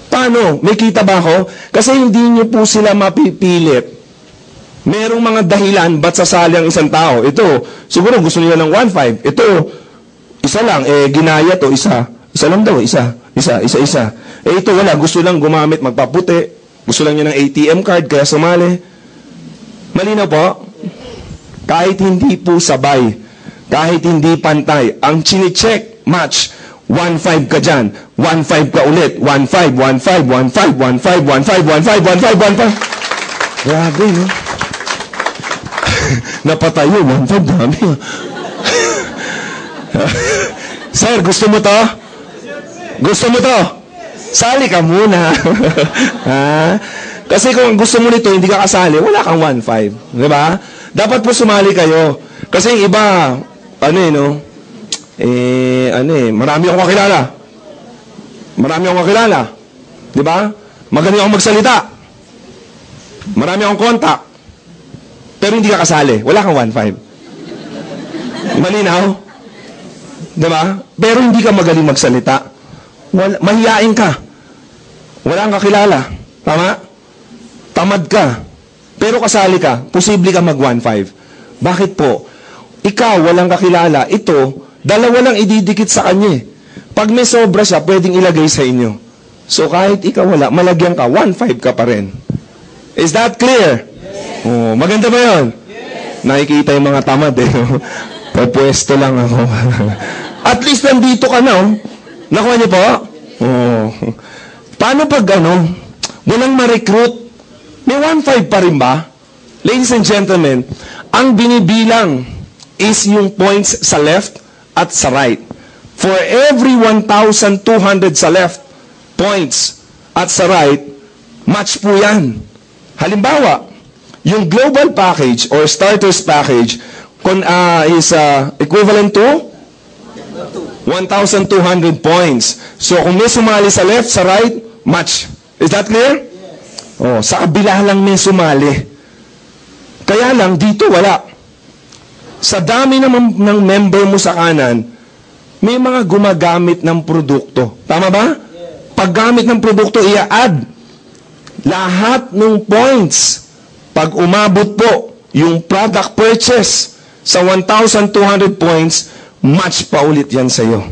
Paano? May kita ba ako? Kasi hindi nyo po sila mapipilit. Merong mga dahilan ba't sasali ang isang tao. Ito, siguro gusto nila ng 1.5. Ito, isa lang. Ginaya to, isa. Isa lang daw, isa. Ito wala. Gusto lang gumamit, magpaputi. Gusto lang niya ng ATM card, kaya sumali. Malinaw po? Kahit hindi po sabay, kahit hindi pantay, ang chine-check, match, 1.5 ka dyan, 1.5 ka ulit, 1.5, 1.5, 1.5, 1.5, 1.5, 1.5, 1.5, 1.5. Grabe, no? Napatayo, 1.5, dami. Sir, gusto mo to? Gusto mo to? Sali ka muna. Ha? Kasi kung gusto mo nito, hindi ka kasali, wala kang 1.5. Diba? Dapat po sumali kayo. Kasi yung iba, marami akong kakilala. Diba? Magaling akong magsalita. Marami akong kontak. Pero hindi ka kasali. Wala kang 1.5. Malinaw? Diba? Pero hindi ka magaling magsalita. Mahiyain ka. Wala kang kakilala. Tama? Tamad ka. Pero kasali ka. Posible ka mag 1.5. Bakit po? Ikaw, walang kakilala. Ito, dalawa lang ididikit sa kanya. Pag may sobra siya, pwedeng ilagay sa inyo. So kahit ikaw wala, malagyan ka, 1.5 ka pa rin. Is that clear? Yes. Oh, maganda ba yun? Yes. Nakikita yung mga tamad eh. Pwesto lang ako. At least nandito ka na, oh. Nakuha niyo po? Oh. Paano pag walang ma-recruit? May 1.5 pa rin ba? Ladies and gentlemen, ang binibilang is yung points sa left at sa right. For every 1,200 sa left, points at sa right, match po yan. Halimbawa, yung global package or starters package is equivalent to 1,200 points. So, kung may sumali sa left, sa right, match. Is that clear? Yes. Oh, sa kabila lang may sumali. Kaya lang, dito wala. Sa dami ng member mo sa kanan, may mga gumagamit ng produkto. Tama ba? Yes. Paggamit ng produkto, i-add lahat ng points. Pag umabot po yung product purchase sa 1,200 points, match pa ulit yan sa'yo.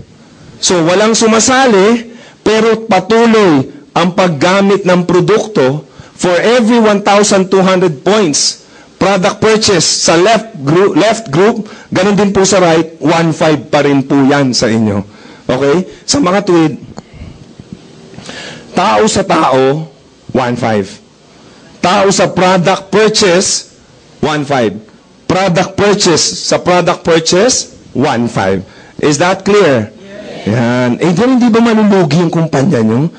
So, walang sumasali, pero patuloy ang paggamit ng produkto for every 1,200 points. Product purchase sa left group, ganun din po sa right, 1.5 pa rin po yan sa inyo. Okay? Sa mga tweet, tao sa tao, 1.5. Tao sa product purchase, 1.5. Product purchase sa product purchase, 1.5. Is that clear? Yan. Eh, hindi ba malulugi yung kumpanya nyo?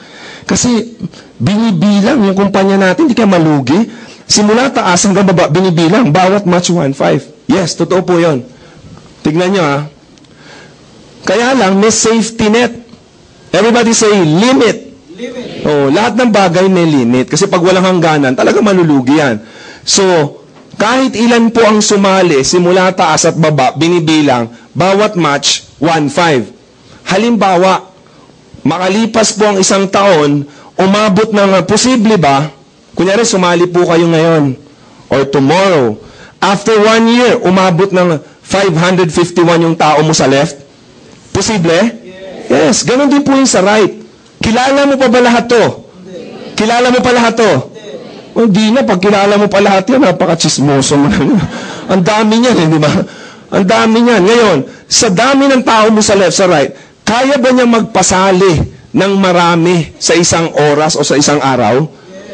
Kasi, binibilang yung kumpanya natin, hindi kaya malugi. Simula taas hanggang baba, binibilang. Bawat match 1.5. Yes, totoo po yun. Tignan nyo ha. Kaya lang, may safety net. Everybody say, limit. Oh, lahat ng bagay may limit. Kasi pag walang hangganan, talaga malulugi yan. So, kahit ilan po ang sumali, simula taas at baba, binibilang, bawat match, 1.5. Halimbawa, makalipas po ang isang taon, umabot ng, posible ba, kunyari sumali po kayo ngayon, or tomorrow, after 1 year, umabot ng 551 yung tao mo sa left? Posible? Yes, ganun din po yung sa right. Kilala mo pa ba lahat to? Kilala mo pa lahat to? Hindi na, pag kilala mo pa lahat yan, napaka-chismoso mo na. Ang dami niyan, di ba? Ang dami niyan. Ngayon, sa dami ng tao mo sa left, sa right, kaya ba niya magpasali ng marami sa isang oras o sa isang araw?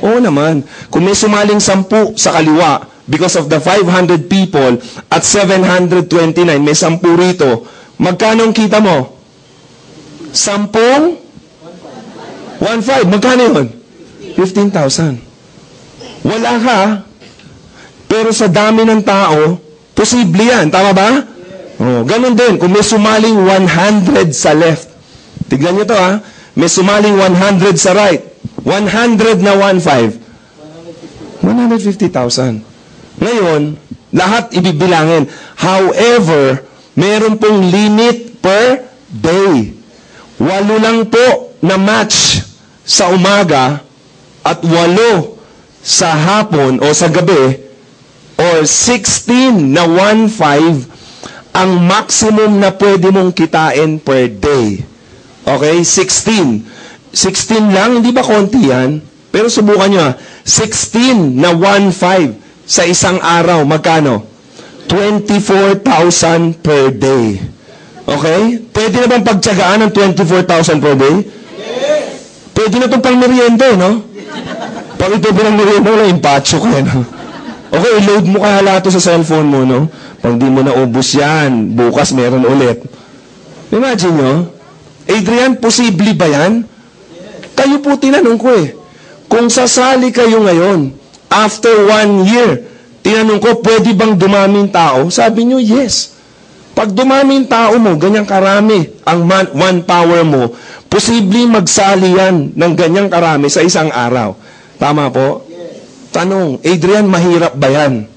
Oo naman. Kung may sumaling 10 sa kaliwa, because of the 500 people at 729, may 10 rito, magkano ang kita mo? 10? 1.5. Magkano yun? 15,000. Wala ka, pero sa dami ng tao, posible yan. Tama ba? Oh, ganun din. Kung may sumaling 100 sa left, tignan nyo to ha, may sumaling 100 sa right, 100 na 1.5, 150,000. Ngayon, lahat ibibilangin. However, meron pong limit per day. 8 lang po na match sa umaga at 8 sa hapon o sa gabi, or 16 na 1.5 ang maximum na pwede mong kitain per day. Okay? 16. 16 lang, hindi ba konti yan? Pero subukan nyo ha. 16 na 1.5 sa isang araw, magkano? 24,000 per day. Okay? Pwede na bang pagtsagaan ng 24,000 per day? Yes! Pwede na itong pang merienda, no? Pag ito bilang merienda, wala impacho ka, no? Okay, load mo kaya lahat sa cellphone mo, no? Pag di mo naubos yan, bukas meron ulit. Imagine nyo, Adrian, posible ba yan? Kayo po tinanong ko eh. Kung sasali kayo ngayon, after 1 year, tinanong ko, pwede bang dumaming tao? Sabi nyo, yes. Pag dumaming tao mo, ganyang karami ang manpower mo, posibleng magsali yan ng ganyang karami sa isang araw. Tama po? Tanong, Adrian, mahirap ba yan?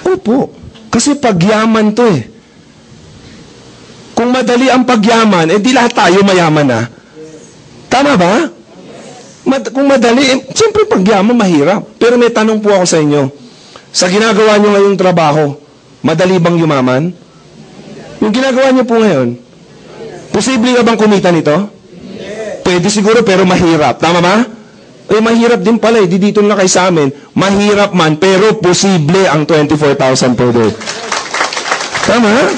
Opo. Kasi pagyaman to eh. Kung madali ang pagyaman, eh di lahat tayo mayaman na. Tama ba? Kung madali, siyempre pagyaman mahirap. Pero may tanong po ako sa inyo. Sa ginagawa nyo ngayong trabaho, madali bang yumaman? Yung ginagawa nyo po ngayon, posible ka bang kumita nito? Pwede siguro pero mahirap. Tama ba? Eh, mahirap din pala eh. Dito na kayo sa amin. Mahirap man, pero posible ang 24,000 per day. Tama?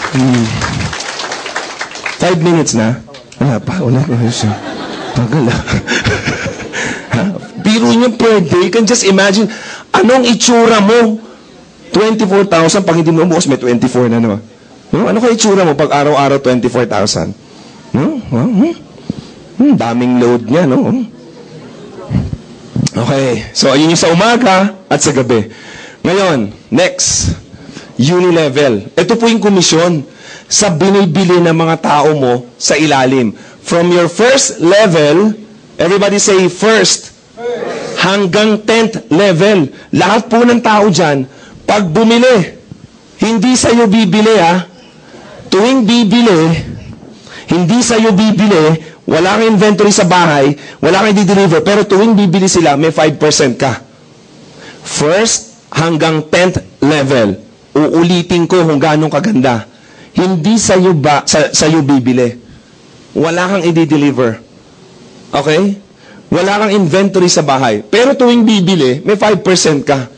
5 minutes na? Wala pa. Wala pa. Tagal ah. Biro nyo per day. You can just imagine, anong itsura mo? 24,000. Pag hindi mo bukas, may 24 na naman. No? Ano ka itsura mo pag araw-araw 24,000? No? Daming load niya, no? Okay. So, ayun yung sa umaga at sa gabi. Ngayon, next. Unilevel. Ito po yung komisyon sa binibili ng mga tao mo sa ilalim. From your first level, everybody say first, hanggang 10th level. Lahat po ng tao dyan, pag bumili, hindi sa'yo bibili ha. Tuwing bibili, hindi sa'yo bibili, wala kang inventory sa bahay, wala kang i-deliver, pero tuwing bibili sila, may 5% ka. First, hanggang 10th level. Uulitin ko kung gano'ng kaganda. Hindi sa'yo bibili. Wala kang i-deliver. Okay? Wala kang inventory sa bahay. Pero tuwing bibili, may 5% ka.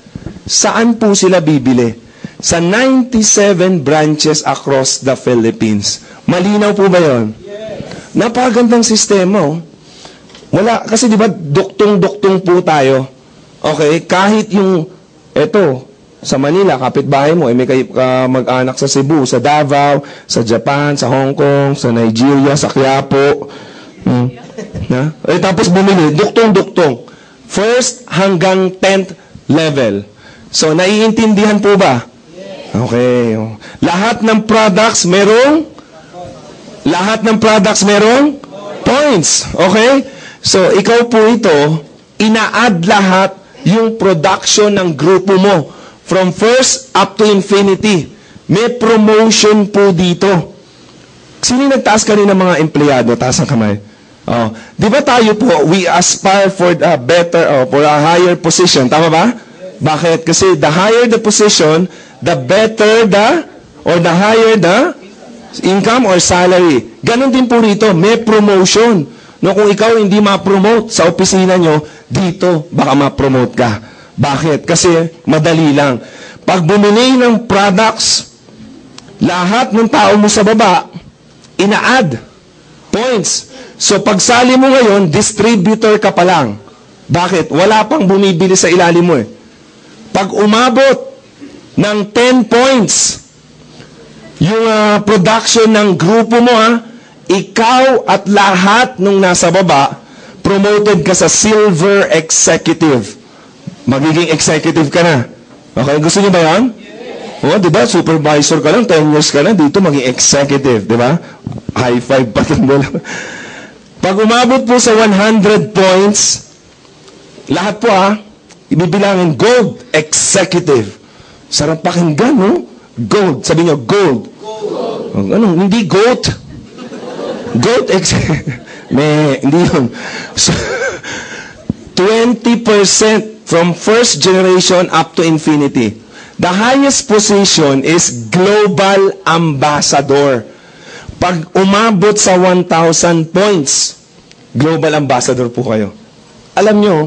Saan po sila bibili? Sa 97 branches across the Philippines. Malinaw po ba yun? Napakagandang sistema, oh. Wala, kasi di ba, duktong-duktong po tayo. Okay? Kahit yung, eto, sa Manila, kapitbahay mo, may mag-anak sa Cebu, sa Davao, sa Japan, sa Hong Kong, sa Nigeria, sa Quiapo. Tapos bumili, duktong-duktong. First hanggang 10th level. So, naiintindihan po ba? Okay. Lahat ng products merong points. Okay? So, ikaw po ito, ina-add lahat yung production ng grupo mo from first up to infinity. May promotion po dito. Sino yung nagtaas kanina mga empleyado? Taas ang kamay. Di ba tayo po, we aspire for a better, for a higher position. Tama ba? Bakit? Kasi the higher the position, the better the higher the income or salary. Ganon din po rito, may promotion. No, kung ikaw hindi ma-promote sa opisina nyo, dito baka ma-promote ka. Bakit? Kasi madali lang. Pag bumili ng products, lahat ng tao mo sa baba, ina-add points. So pagsali mo ngayon, distributor ka pa lang. Bakit? Wala pang bumibili sa ilalim mo eh. Pag umabot ng 10 points, yung production ng grupo mo ikaw at lahat nung nasa baba, promoted ka sa silver executive. Magiging executive ka na. Okay, gusto niyo ba yan? Yes. Diba? Supervisor ka lang, 10 years ka na, dito maging executive, diba? High five pa lang. Pag umabot po sa 100 points, lahat po ibibilangin gold executive. Sarap pakinggan, no? Gold. Sabi niyo, gold. Gold. Hindi goat. Goat hindi yun. So, 20% from first generation up to infinity. The highest position is global ambassador. Pag umabot sa 1,000 points, global ambassador po kayo. Alam nyo,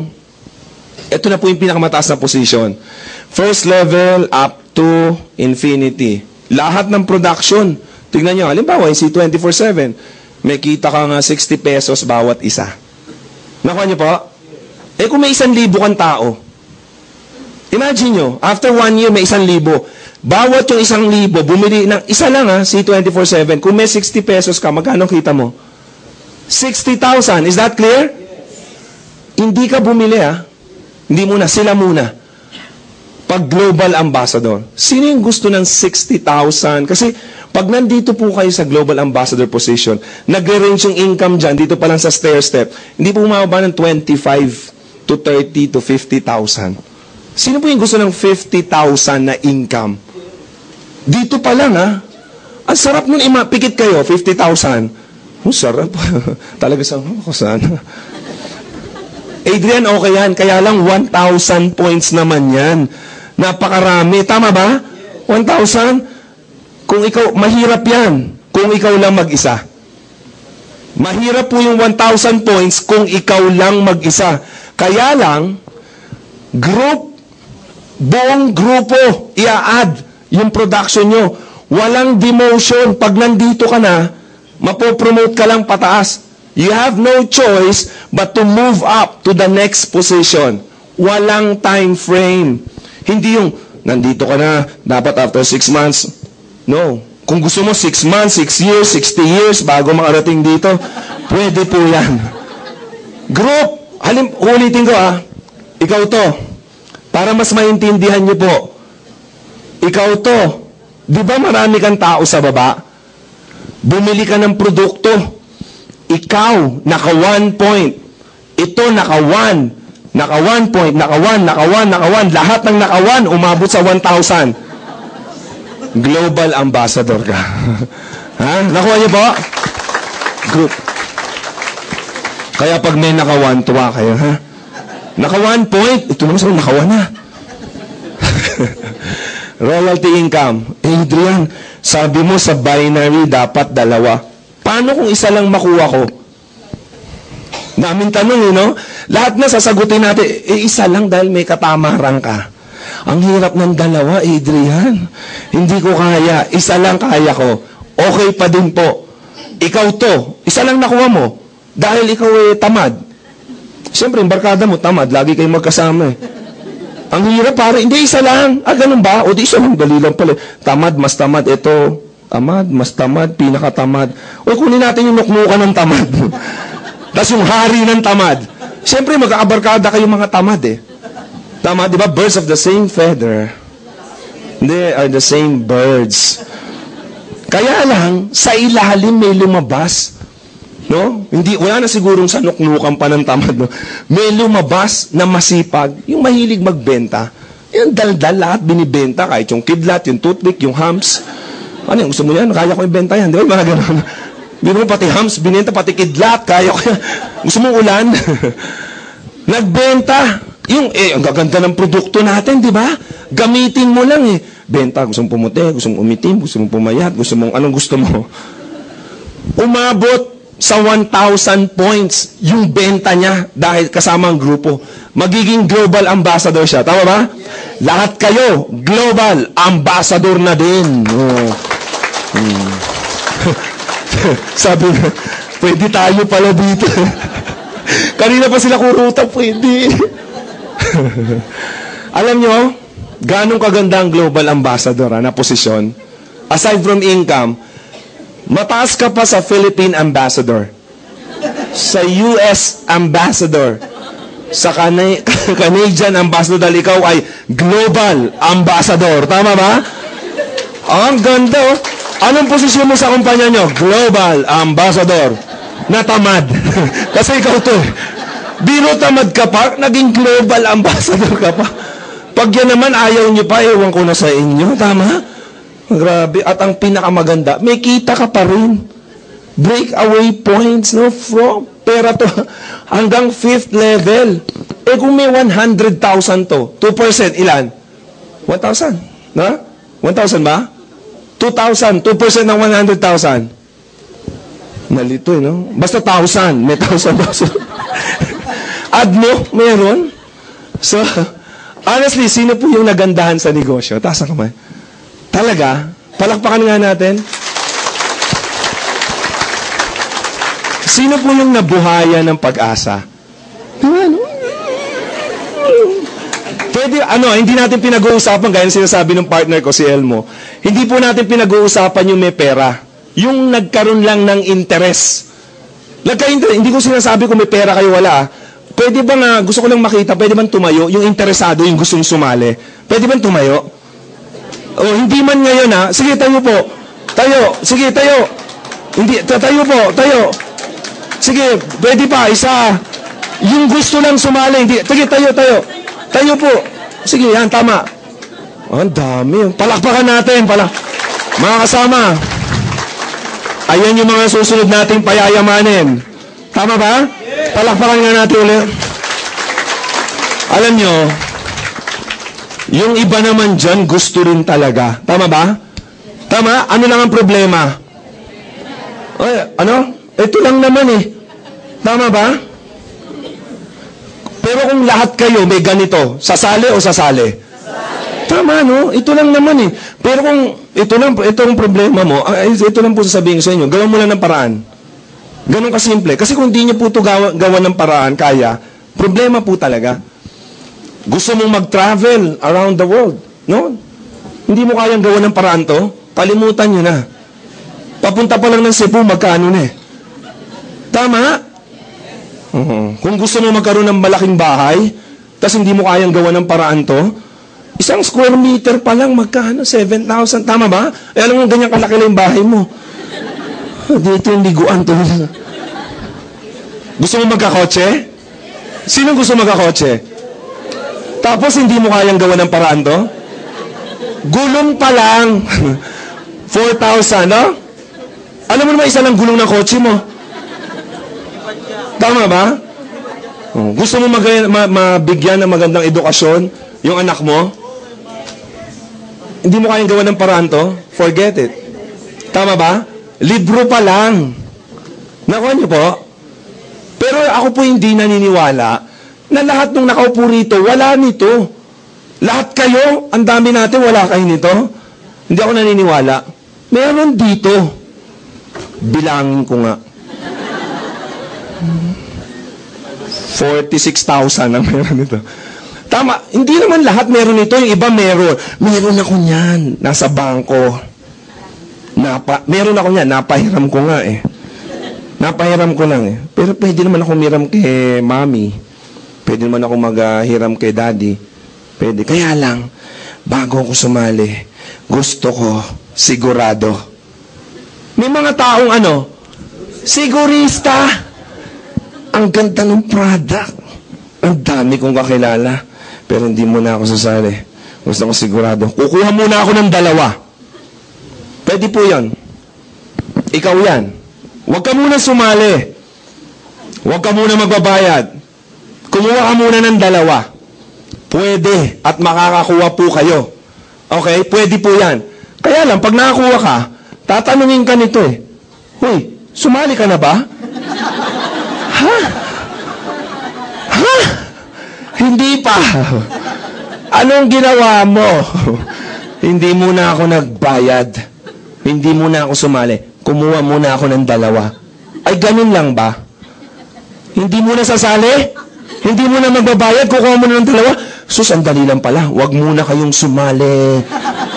ito na po yung pinakamataas na position. First level up to infinity. Lahat ng production. Tingnan nyo, halimbawa, yung C24/7, may kita ka nga 60 pesos bawat isa. Nakuha niyo po? Kung may 1,000 kang tao, imagine nyo, after 1 year may 1,000. Bawat yung 1,000, bumili ng isa lang C24/7. Kung may 60 pesos ka, magkano kita mo? 60,000. Is that clear? Yes. Hindi ka bumili Hindi muna, sila muna. Pag global ambassador, sino yung gusto ng 60,000? Kasi pag nandito po kayo sa global ambassador position, nag-range yung income dyan, dito pa lang sa stair step, hindi po umababa ng 25 to 30 to 50,000. Sino po yung gusto ng 50,000 na income? Dito pa lang Ang sarap nun, pikit kayo, 50,000. Sarap. Talaga saan? Adrian, okay yan. Kaya lang 1,000 points naman yan. Napakarami. Tama ba? 1,000? Kung ikaw, mahirap yan. Kung ikaw lang mag-isa. Mahirap po yung 1,000 points kung ikaw lang mag-isa. Kaya lang, buong grupo, i-add yung production nyo. Walang demotion. Pag nandito ka na, mapopromote ka lang pataas. You have no choice but to move up to the next position. Walang time frame. Hindi yung, nandito ka na, dapat after 6 months. No. Kung gusto mo 6 months, 6 years, 60 years, bago makarating dito, pwede po yan. Group, ulitin ko ikaw to. Para mas maintindihan niyo po. Ikaw to. Di ba marami kang tao sa baba? Bumili ka ng produkto. Ikaw, naka 1 point. Ito, naka 1. Naka 1 point, naka 1, naka 1, naka 1. Lahat ng naka 1, umabot sa 1,000. Global ambassador ka. Nakuha niyo po? Group. Kaya pag may naka 1, tuwa kayo, Naka 1 point, ito naman sa naka 1 na. Royalty income. Adrian, sabi mo sa binary dapat 2. Paano kung isa lang makuha ko? Daming tanong, Lahat na sasagutin natin, isa lang dahil may katamaran ka. Ang hirap ng 2, Adrian. Hindi ko kaya. Isa lang kaya ko. Okay pa din po. Ikaw to, isa lang nakuha mo. Dahil ikaw tamad. Siyempre, yung barkada mo, tamad. Lagi kayong magkasama Ang hirap para, hindi isa lang. Ganun ba? O di isa lang, dali lang pala. Tamad, mas tamad. Ito, tamad, mas tamad, pinakatamad. O kunin natin yung nuknukan ng tamad. Tapos yung hari ng tamad. Siyempre, magkakabarkada kayo mga tamad eh. Tama, di ba? Birds of the same feather. They are the same birds. Kaya lang, sa ilalim may lumabas. No? Hindi, wala na sigurong sa nuknukan pa ng tamad. No? May lumabas na masipag, yung mahilig magbenta. Yung daldal, lahat binibenta. Kahit yung kidlat, yung toothpick, yung hams. Ano yung gusto mo yan? Kaya ko ibenta yan. Di ba? Mga ganun. Biro mo pati hams, binenta, pati kidlat. Kaya ko yan. Gusto mo ulan? Nagbenta. Ang gaganda ng produkto natin, di ba? Gamitin mo lang eh. Benta, gusto mong pumuti, gusto mong umitim, gusto mong pumayat, gusto mong anong gusto mo. Umabot sa 1,000 points yung benta niya dahil kasama ang grupo. Magiging global ambassador siya. Tama ba? Lahat kayo, global ambassador na din. Sabi na, pwede tayo pala dito. Kanina pa sila kuruta, pwede. Alam nyo, ganong kaganda ang global ambassador na posisyon. Aside from income, mataas ka pa sa Philippine ambassador, sa US ambassador, sa Canadian ambassador, dahil ikaw ay global ambassador. Tama ba? Ang ganda. Anong posisyon mo sa kumpanya nyo? Global ambassador. Natamad. Kasi ikaw to. Biro tamad ka pa, naging global ambassador ka pa. Pag yan naman ayaw nyo pa, ewan ko na sa inyo. Tama? Grabe. At ang pinakamaganda, may kita ka pa rin. Breakaway points, no? From pera to hanggang 5th level. Kung may 100,000 to, 2% ilan? 1,000. Na? 1,000 ba? 2,000. 2% ng 100,000. Nalito, no? Basta 1,000. May 1,000. Add mo, meron. So, honestly, sino po yung nagandahan sa negosyo? Taas ang kamay. Talaga? Palakpakan nga natin. Sino po yung nabuhayan ng pag-asa? Pwede, hindi natin pinag-uusapan, gaya na sinasabi ng partner ko, si Elmo. Hindi po natin pinag-uusapan yung may pera. Yung nagkaroon lang ng interest. Hindi ko sinasabi kung may pera kayo wala. Pwede ba nga, gusto ko lang makita, pwede bang tumayo? Yung interesado, yung gustong sumali. Pwede bang tumayo? O, hindi man ngayon ha. Sige, tayo po. Tayo. Sige, tayo. Hindi, tayo po. Tayo. Sige, pwede pa. Isa. Yung gusto lang sumali. Hindi. Sige, tayo. Tayo po. Sige, yan, tama. Ang dami. Palakpakan natin. Mga kasama. Ayan yung mga susunod nating payayamanin. Tama ba? Palakpakan nga natin ulit. Alam nyo, yung iba naman dyan gusto rin talaga. Tama ba? Tama? Ano lang ang problema? Ito lang naman eh. Tama ba? Pero kung lahat kayo may ganito, sasali o sasali? Tama, no? Ito lang naman eh. Pero kung ito ang problema mo, ito lang po sasabihin sa inyo, gawan mo lang ng paraan. Ganun kasimple. Kasi kung di nyo po ito gawa ng paraan, kaya, problema po talaga. Gusto mong mag-travel around the world, no? Hindi mo kayang gawa ng paraan to, kalimutan nyo na. Papunta pa lang ng Cebu, magkano na eh. Tama? Kung gusto mo magkaroon ng malaking bahay, tas hindi mo kayang gawa ng paraan to, isang square meter pa lang, magkano? 7,000. Tama ba? Alam mo, ganyan kalaki lang yung bahay mo. Dito yung liguan to. Gusto mo magkakotse? Sino gusto magkakotse? Tapos hindi mo kayang gawa ng paraan to? Gulong pa lang. 4,000, no? Alam mo naman, isa lang gulong ng kotse mo. Tama ba? Gusto mo mabigyan ng magandang edukasyon yung anak mo? Hindi mo kayang gawa ng paraan to? Forget it. Tama ba? Libro pa lang. Nakuha niyo po? Pero ako po hindi naniniwala na lahat ng nakaupo rito, wala nito. Lahat kayo, ang dami natin, wala kayo nito. Hindi ako naniniwala. Meron dito. Bilangin ko nga. 46,000 ang meron nito. Tama, hindi naman lahat meron ito, yung iba meron. Meron ako niyan, nasa bangko. Meron ako niyan, napahiram ko nga eh. Napahiram ko lang eh. Pero pwede naman ako miram kay mami. Pwede naman ako maghiram kay daddy. Pwede. Kaya lang, bago ako sumali, gusto ko sigurado. May mga taong sigurista. Ang ganda ng product. Ang dami kong kakilala. Pero hindi muna ako sasali. Gusto ko sigurado. Kukuha muna ako ng 2. Pwede po yan. Ikaw yan. Huwag ka muna sumali. Huwag ka muna magbabayad. Kumuha ka muna ng 2. Pwede. At makakakuha po kayo. Okay? Pwede po yan. Kaya lang, pag nakakuha ka, tatanungin ka nito eh. Hoy, sumali ka na ba? Ha? Ha? Hindi pa. Anong ginawa mo? Hindi muna ako nagbayad. Hindi muna ako sumali. Kumuha muna ako ng 2. Ay, ganun lang ba? Hindi muna sasali? Hindi muna magbabayad? Kukuha muna ng 2? Sus, ang dali lang pala. Huwag muna kayong sumali.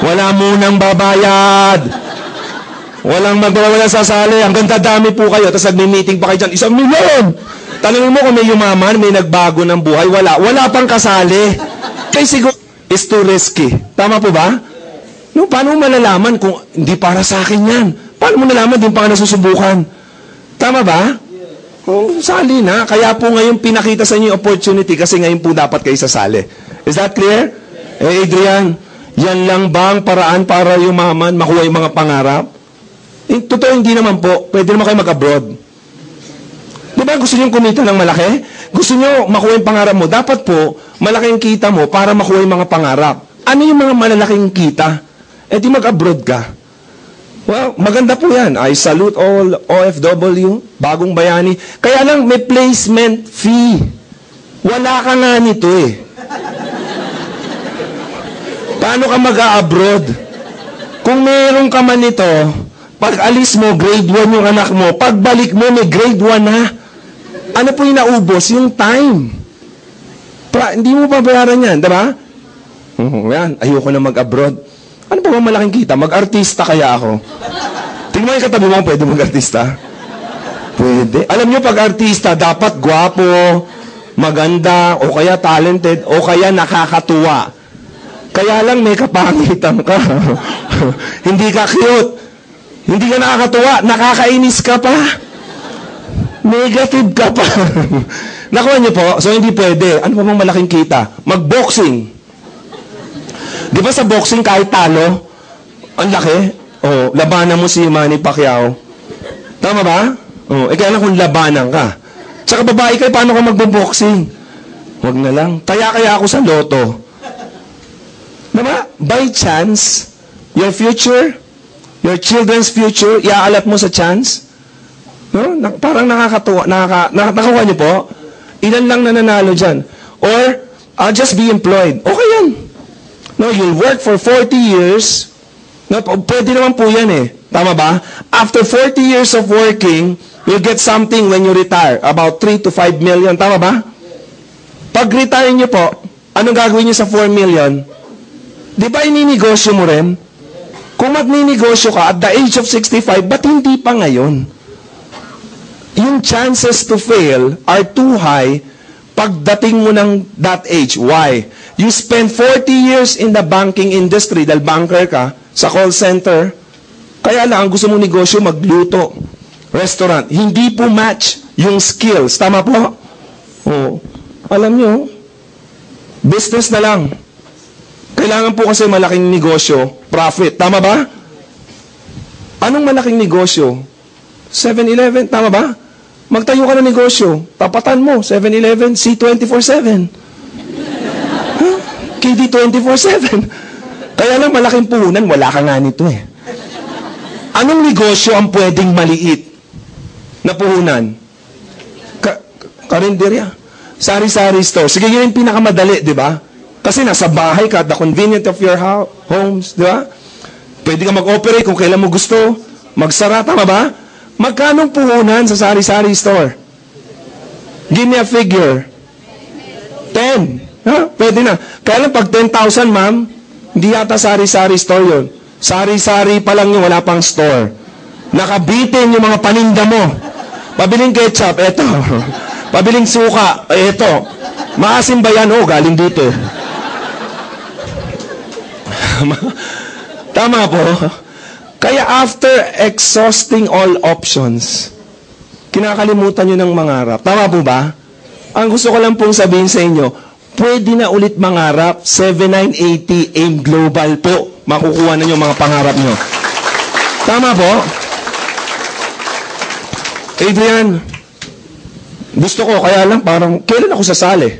Wala munang babayad. Walang sasali. Hanggang dadami po kayo. Tapos nagme-meeting pa kayo dyan. 1 milyon! Tanungin mo kung may yumaman, may nagbago ng buhay. Wala pang kasali. Kaya siguro, is too risky. Tama po ba? No, paano mo malalaman kung hindi para sa akin yan? Paano mo nalaman, din pa ka nasusubukan? Tama ba? Oh, sali na. Kaya po ngayon pinakita sa inyo yung opportunity kasi ngayon po dapat kayo sasali. Is that clear? Eh, Adrian, yan lang bang paraan para yumaman, makuha yung mga pangarap? Totoo, hindi naman po. Pwede naman kayo mag-abroad. Diba gusto nyo kumita ng malaki? Gusto nyo makuha yung pangarap mo? Dapat po, malaking kita mo para makuha yung mga pangarap. Ano yung mga malalaking kita? Eh di mag-abroad ka. Well, maganda po yan. I salute all OFW, bagong bayani. Kaya lang may placement fee. Wala ka nga nito eh. Paano ka mag-a-abroad? Kung meron ka man nito, pag alis mo, grade 1 yung anak mo. Pagbalik mo, may grade 1 na. Ano po yung naubos? Yung time. Hindi mo pa bayaran yan, diba? Yan, ayoko na mag-abroad. Ano pa bang malaking kita? Mag-artista kaya ako. Tingnan mo yung katabi mo, pwede mag-artista? Pwede. Alam nyo, pag-artista, dapat gwapo, maganda, o kaya talented, o kaya nakakatuwa. Kaya lang may kapangitan ka. Hindi ka cute. Hindi ka nakakatuwa. Nakakainis ka pa. Negative ka pa. Nakuha niyo po? So, hindi pwede. Ano pa bang malaking kita? Mag-boxing. Di ba sa boxing kahit talo, ang laki? Labanan mo si Manny Pacquiao. Tama ba? Kaya lang kung labanan ka. Tsaka babae kayo, paano ka mag-boxing? Huwag na lang. Kaya ako sa loto. Diba? By chance, your future, your children's future, iaalat mo sa chance? No? Parang nakakatuwa. Nakakuha niyo po? Ilan lang nananalo dyan? Or, I'll just be employed. Okay yan. No, you'll work for 40 years. No, pwede naman po yan eh. Tama ba? After 40 years of working, you'll get something when you retire. About 3 to 5 million. Tama ba? Pag retire niyo po, anong gagawin niyo sa 4 million? Di ba ininegosyo mo rin? Kung magninegosyo ka at the age of 65, ba't hindi pa ngayon? Yung chances to fail are too high pagdating mo ng that age. Why? You spend 40 years in the banking industry dahil banker ka, sa call center, kaya lang ang gusto mong negosyo, magluto, restaurant. Hindi po match yung skills. Tama po? Alam nyo, business na lang. Kailangan po kasi malaking negosyo, profit. Tama ba? Anong malaking negosyo? 7-Eleven, tama ba? Magtayo ka ng negosyo, tapatan mo, 7-Eleven, C24/7. KD 24/7. Kaya lang malaking puhunan, wala ka nga nito eh. Anong negosyo ang pwedeng maliit na puhunan? Karinderya. Sari-sari store. Sige, yun yung pinakamadali, di ba? Kasi nasa bahay ka, the convenient of your homes, di ba? Pwede ka mag-operate kung kailan mo gusto. Magsara, tama ba? Magkanong puhunan sa sari-sari store? Give me a figure. 10. Ha? Pwede na. Kaya lang pag 10,000, ma'am, hindi yata sari-sari store yun. Sari-sari pa lang yung wala pang store. Nakabitin yung mga paninda mo. Pabiling ketchup, eto. Pabiling suka, eto. Maasim ba yan? Oh, galing dito. Tama po. Kaya after exhausting all options, kinakalimutan nyo ng mangarap. Tama po ba? Ang gusto ko lang pong sabihin sa inyo, pwede na ulit mangarap. 7980 AIM Global po. Makukuha na nyo mga pangarap nyo. Tama po? Adrian, gusto ko, kaya lang parang, kailan ako sasali?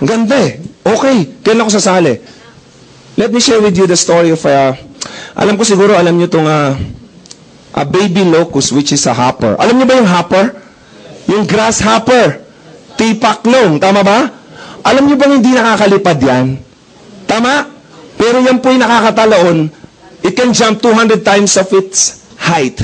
Ang ganda eh. Okay, kailan ako sasali? Let me share with you the story of, alam ko siguro, alam nyo itong a baby locust, which is a hopper. Alam nyo ba yung hopper? Yung grasshopper. Tipaklong, tama ba? Alam nyo bang hindi nakakalipad yan? Tama? Pero yan po'y nakakatalaon. It can jump 200 times of its height.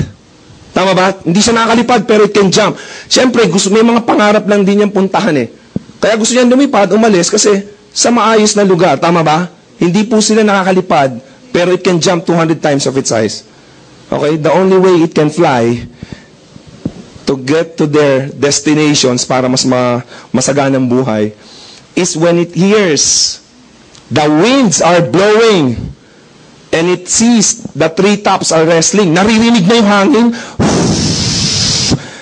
Tama ba? Hindi siya nakakalipad, pero it can jump. Siyempre, may mga pangarap lang din niyang puntahan eh. Kaya gusto niyan lumipad, umalis, kasi sa maayos na lugar. Tama ba? Hindi po sila nakakalipad, pero it can jump 200 times of its size. Okay? The only way it can fly to get to their destinations para mas masaganang buhay is when it hears the winds are blowing and it sees the treetops are wrestling. Naririnig na yung hangin.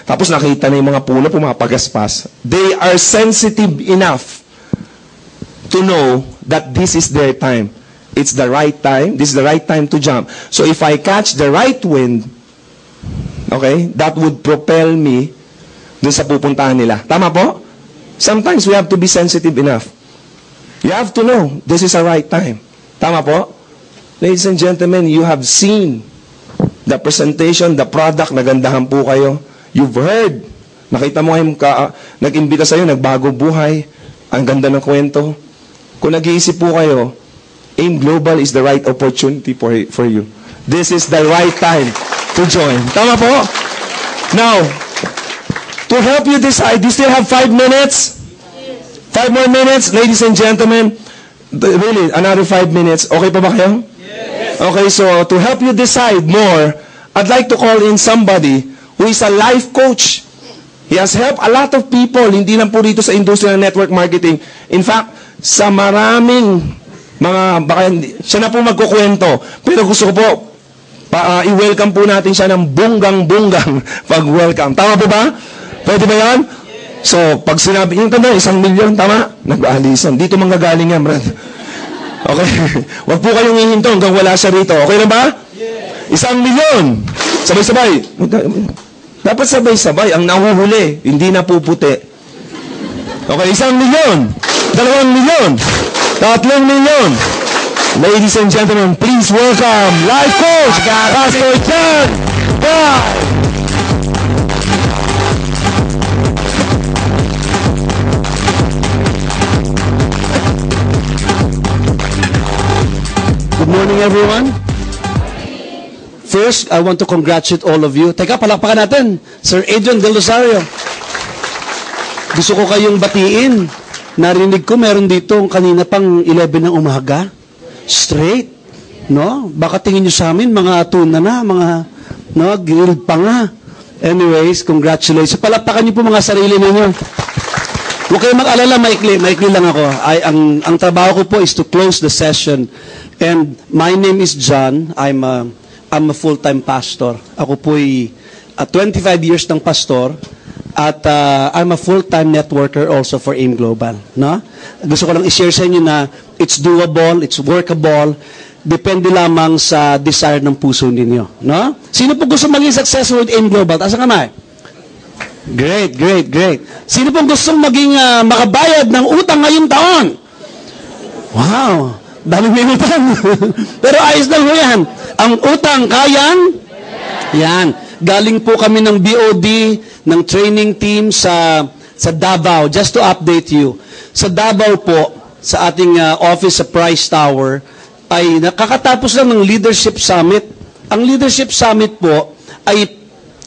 Tapos nakita na yung mga puno pumapagaspas. They are sensitive enough to know that this is their time. It's the right time. This is the right time to jump. So if I catch the right wind, okay, that would propel me dun sa pupuntahan nila. Tama po? Sometimes we have to be sensitive enough. You have to know this is the right time. Tama po? Ladies and gentlemen, you have seen the presentation, the product, nagandahan po kayo. You've heard. Nakita mo kayong nag-imbita sa'yo, nagbago buhay. Ang ganda ng kwento. Kung nag-iisip po kayo, AIM Global is the right opportunity for you. This is the right time to join. Tama po? Now, to help you decide, you still have 5 minutes? 5 more minutes? Ladies and gentlemen, really, another 5 minutes. Okay pa ba kayo? Yes. Okay, so to help you decide more, I'd like to call in somebody who is a life coach. He has helped a lot of people, hindi lang po dito sa industrial network marketing. In fact, sa maraming baka siya na po magkukwento. Pero gusto ko po, i-welcome po natin siya ng bunggang-bunggang pag-welcome. Tama po ba? Pwede ba yan? So, pag sinabi, yung tanda, 1 milyon, tama? Nag-aalisan. Dito manggagaling yan, Brad. Okay? Huwag po kayong hihinto hanggang wala siya rito. Okay na ba? 1 milyon. Sabay-sabay. Dapat sabay-sabay. Ang nahuhuli, hindi na puputi. Okay, 1 milyon. 2 milyon. 3 milyon. Ladies and gentlemen, please welcome Life Coach, Pastor John. Good morning, everyone. First, I want to congratulate all of you. Teka, palakpakan natin. Sir Adrian Del Rosario. Gusto ko kayong batiin. Narinig ko meron dito kanina pang 11 ng umaga. Straight. No? Baka tingin nyo sa amin, mga tuna na, mga grilled pa nga. Anyways, congratulations. Palakpakan nyo po mga sarili ninyo. Huwag kayong mag-alala, maikli lang ako. Ang trabaho ko po is to close the session. And my name is John. I'm a full-time pastor. Ako po'y 25 years ng pastor. At I'm a full-time networker also for AIM Global. No? Gusto ko lang i-share sa inyo na it's doable, it's workable, depende lamang sa desire ng puso ninyo. No? Sino po gusto maging successful with AIM Global? Taas ang kamay. Great. Sino po gustong maging makabayad ng utang ngayong taon? Wow! Daming may utang. Pero ayos lang po yan. Ang utang, kayang? Yan. Galing po kami ng BOD, ng training team sa Davao. Just to update you. Sa Davao po, sa ating office sa Price Tower, ay nakakatapos lang ng Leadership Summit. Ang Leadership Summit po ay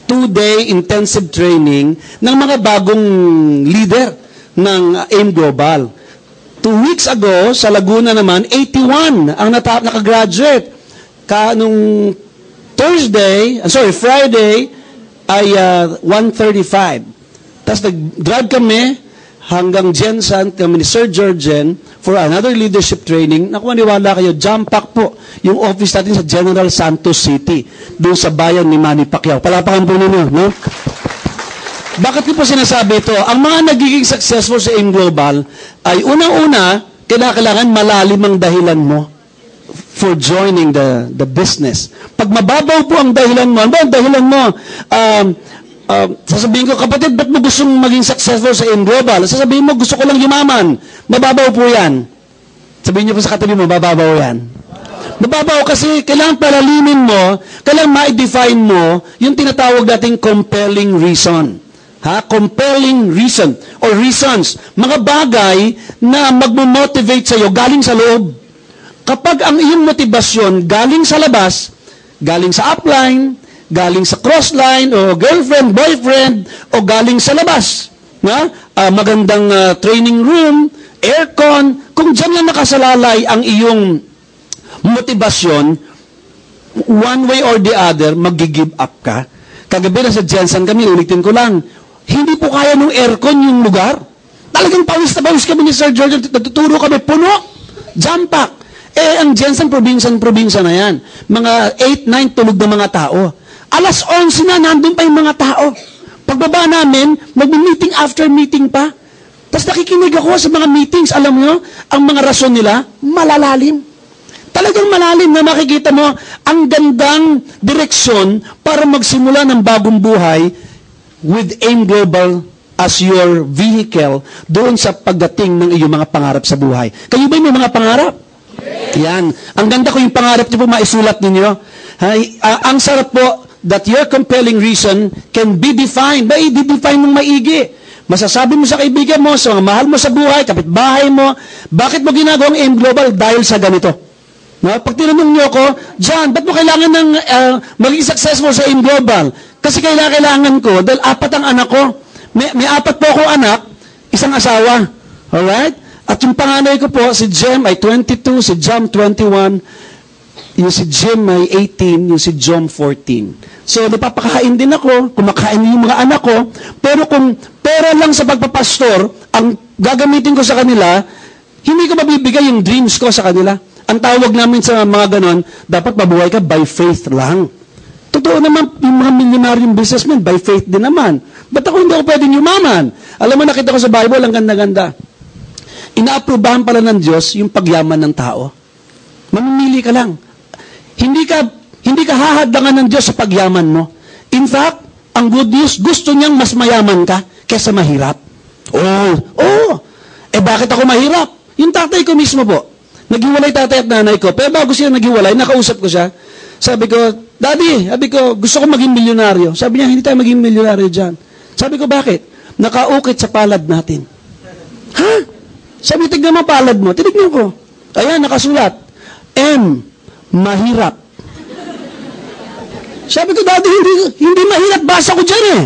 2-day intensive training ng mga bagong leader ng AIM Global. 2 weeks ago, sa Laguna naman, 81 ang nakagraduate. Nung Friday, ay 135. Tapos nag-drive kami hanggang Jensen, kami ni Sir Georgian, for another leadership training. Naku, maniwala kayo, jam pack po yung office natin sa General Santos City, doon sa bayan ni Manny Pacquiao. Palapakan po ninyo, no? Bakit ko po sinasabi ito? Ang mga nagiging successful sa AIM Global ay unang-una, kailangan malalim ang dahilan mo for joining the business. Pag mababaw po ang dahilan mo, ano ba ang dahilan mo? Sasabihin ko, kapatid, ba't mo gustong maging successful sa AIM Global? Sasabihin mo, gusto ko lang yumaman. Mababaw po yan. Sabihin niyo po sa katabi mo, mababaw yan. Mababaw kasi kailangan palalimin mo, kailangan ma-define mo yung tinatawag nating compelling reason. Compelling reason or reasons. Mga bagay na magmo-motivate sa'yo galing sa loob. Kapag ang iyong motibasyon galing sa labas, galing sa upline, galing sa crossline, o girlfriend, boyfriend, o galing sa labas, magandang training room, aircon, kung dyan lang nakasalalay ang iyong motibasyon, one way or the other, mag-give up ka. Kagabi na sa Jensen kami, ulitin ko lang, hindi po kaya nung aircon yung lugar. Talagang pawis na pawis kami ni Sir George, natuturo kami, puno, jam pack. Ang Jensen, probinsya na yan. Mga 8, 9 tulog ng mga tao. Alas 11 na, nandun pa yung mga tao. Pagbaba namin, mag-meeting after meeting pa. Tapos nakikinig ako sa mga meetings, alam nyo, ang mga rason nila, malalalim. Talagang malalim na makikita mo ang gandang direksyon para magsimula ng bagong buhay with AIM Global as your vehicle doon sa pagdating ng iyong mga pangarap sa buhay. Kayo ba may mga pangarap? Yan. Ang ganda ko yung pangarap niyo po, maisulat ninyo. Ang sarap po that your compelling reason can be defined. Ba, i-define mong maigi. Masasabi mo sa kaibigan mo, sa mga mahal mo sa buhay, kapitbahay mo, bakit mo ginagawa ang AIM Global? Dahil sa ganito. Pag tinanong niyo ako, John, ba't mo kailangan ng maging successful sa AIM Global? Kasi kailangan ko, dahil 4 ang anak ko. May 4 po akong anak, isang asawa. Alright? At yung panganay ko po, si Jem ay 22, si Jam 21, yung si Jem ay 18, yung si Jom 14. So, napapakain din ako, kumakain yung mga anak ko, pero kung pera lang sa pagpapastor, ang gagamitin ko sa kanila, hindi ko mabibigay yung dreams ko sa kanila. Ang tawag namin sa mga ganon, dapat mabuhay ka by faith lang. Totoo naman, yung mga millionaire businessmen, by faith din naman. Ba't ako hindi ako pwedeng yumaman? Alam mo, nakita ko sa Bible, ang ganda-ganda. Inaaprubahan pala ng Diyos yung pagyaman ng tao. Mamimili ka lang. Hindi ka hahadlangan ng Diyos sa pagyaman mo. In fact, ang good news, gusto niyang mas mayaman ka kesa mahirap. Bakit ako mahirap? Yung tatay ko mismo po. Naghiwalay tatay at nanay ko. Pero bago siya naghiwalay, nakausap ko siya. Sabi ko, Daddy, gusto ko maging milyonaryo. Sabi niya, hindi tayo maging milyonaryo dyan. Sabi ko, bakit? Nakaukit sa palad natin. Sabi, tignan mo palad mo. Tinignan ko. Ayan, nakasulat. M, mahirap. Sabi ko, Daddy, hindi mahirap. Basa ko dyan eh.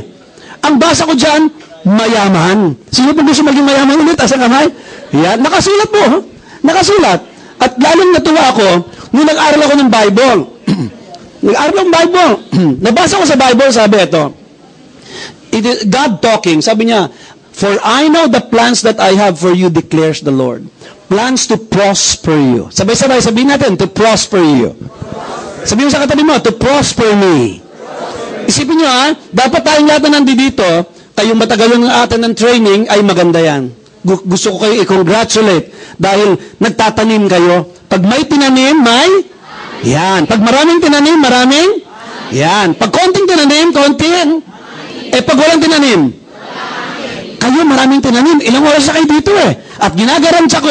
Ang basa ko dyan, mayaman. Sino po gusto maging mayaman ulit? Asa kamay? Yan, nakasulat po. Nakasulat. At lalong natuwa ako, nung nag-aral ako ng Bible. Nag-aral ng Bible. Nabasa ko sa Bible, sabi ito. It is God talking. Sabi niya, for I know the plans that I have for you, declares the Lord. Plans to prosper you. Sabay-sabay, sabihin natin, to prosper you. Sabihin mo sa katabi mo, to prosper me. Isipin nyo dapat tayong lahat na nandito, kayong matagal ng atin ng training, ay maganda yan. Gusto ko kayo i-congratulate dahil nagtatanim kayo. Pag may tinanim, may? Yan. Pag maraming tinanim, maraming? Yan. Pag konting tinanim, konting? Pag walang tinanim? Kayo maraming tinanim. Ilang oras na kayo dito eh. At ginagaramtsa ko,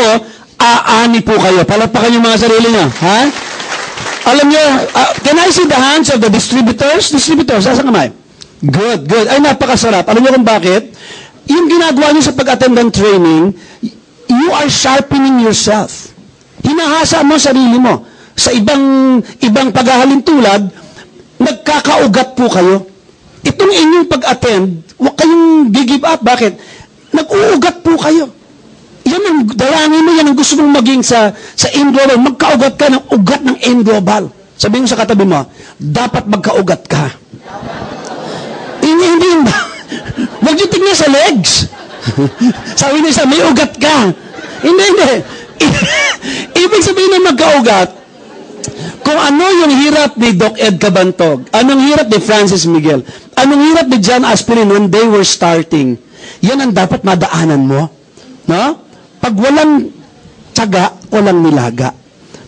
aani po kayo. Palagpakan yung mga sarili nyo. Ha? Alam nyo, can I see the hands of the distributors? Distributors, saan kamay? Good, good. Ay, napakasarap. Alam nyo kung bakit? Yung ginagawa nyo sa pag-attend ng training, you are sharpening yourself. Hinahasa mo sarili mo. Sa ibang paghahalintulad, nagkakaugat po kayo. Itong inyong pag-attend, huwag kayong give up. Bakit? Nag-uugat po kayo. Yan ang dalangin mo, yan ang gusto mong maging sa M Global. Magkaugat ka ng ugat ng M Global. Sabihin mo sa katabi mo, dapat magkaugat ka. Hindi ba? Huwag niyo tingnan sa legs. Sabi niya, may ugat ka. Hindi. Ibig sabihin ng magkaugat, kung ano yung hirap ni Doc Ed Cabantog, anong hirap ni Francis Miguel, anong hirap ni John Aspirin when they were starting, yan ang dapat madaanan mo. No? Pag walang tiyaga, walang nilaga.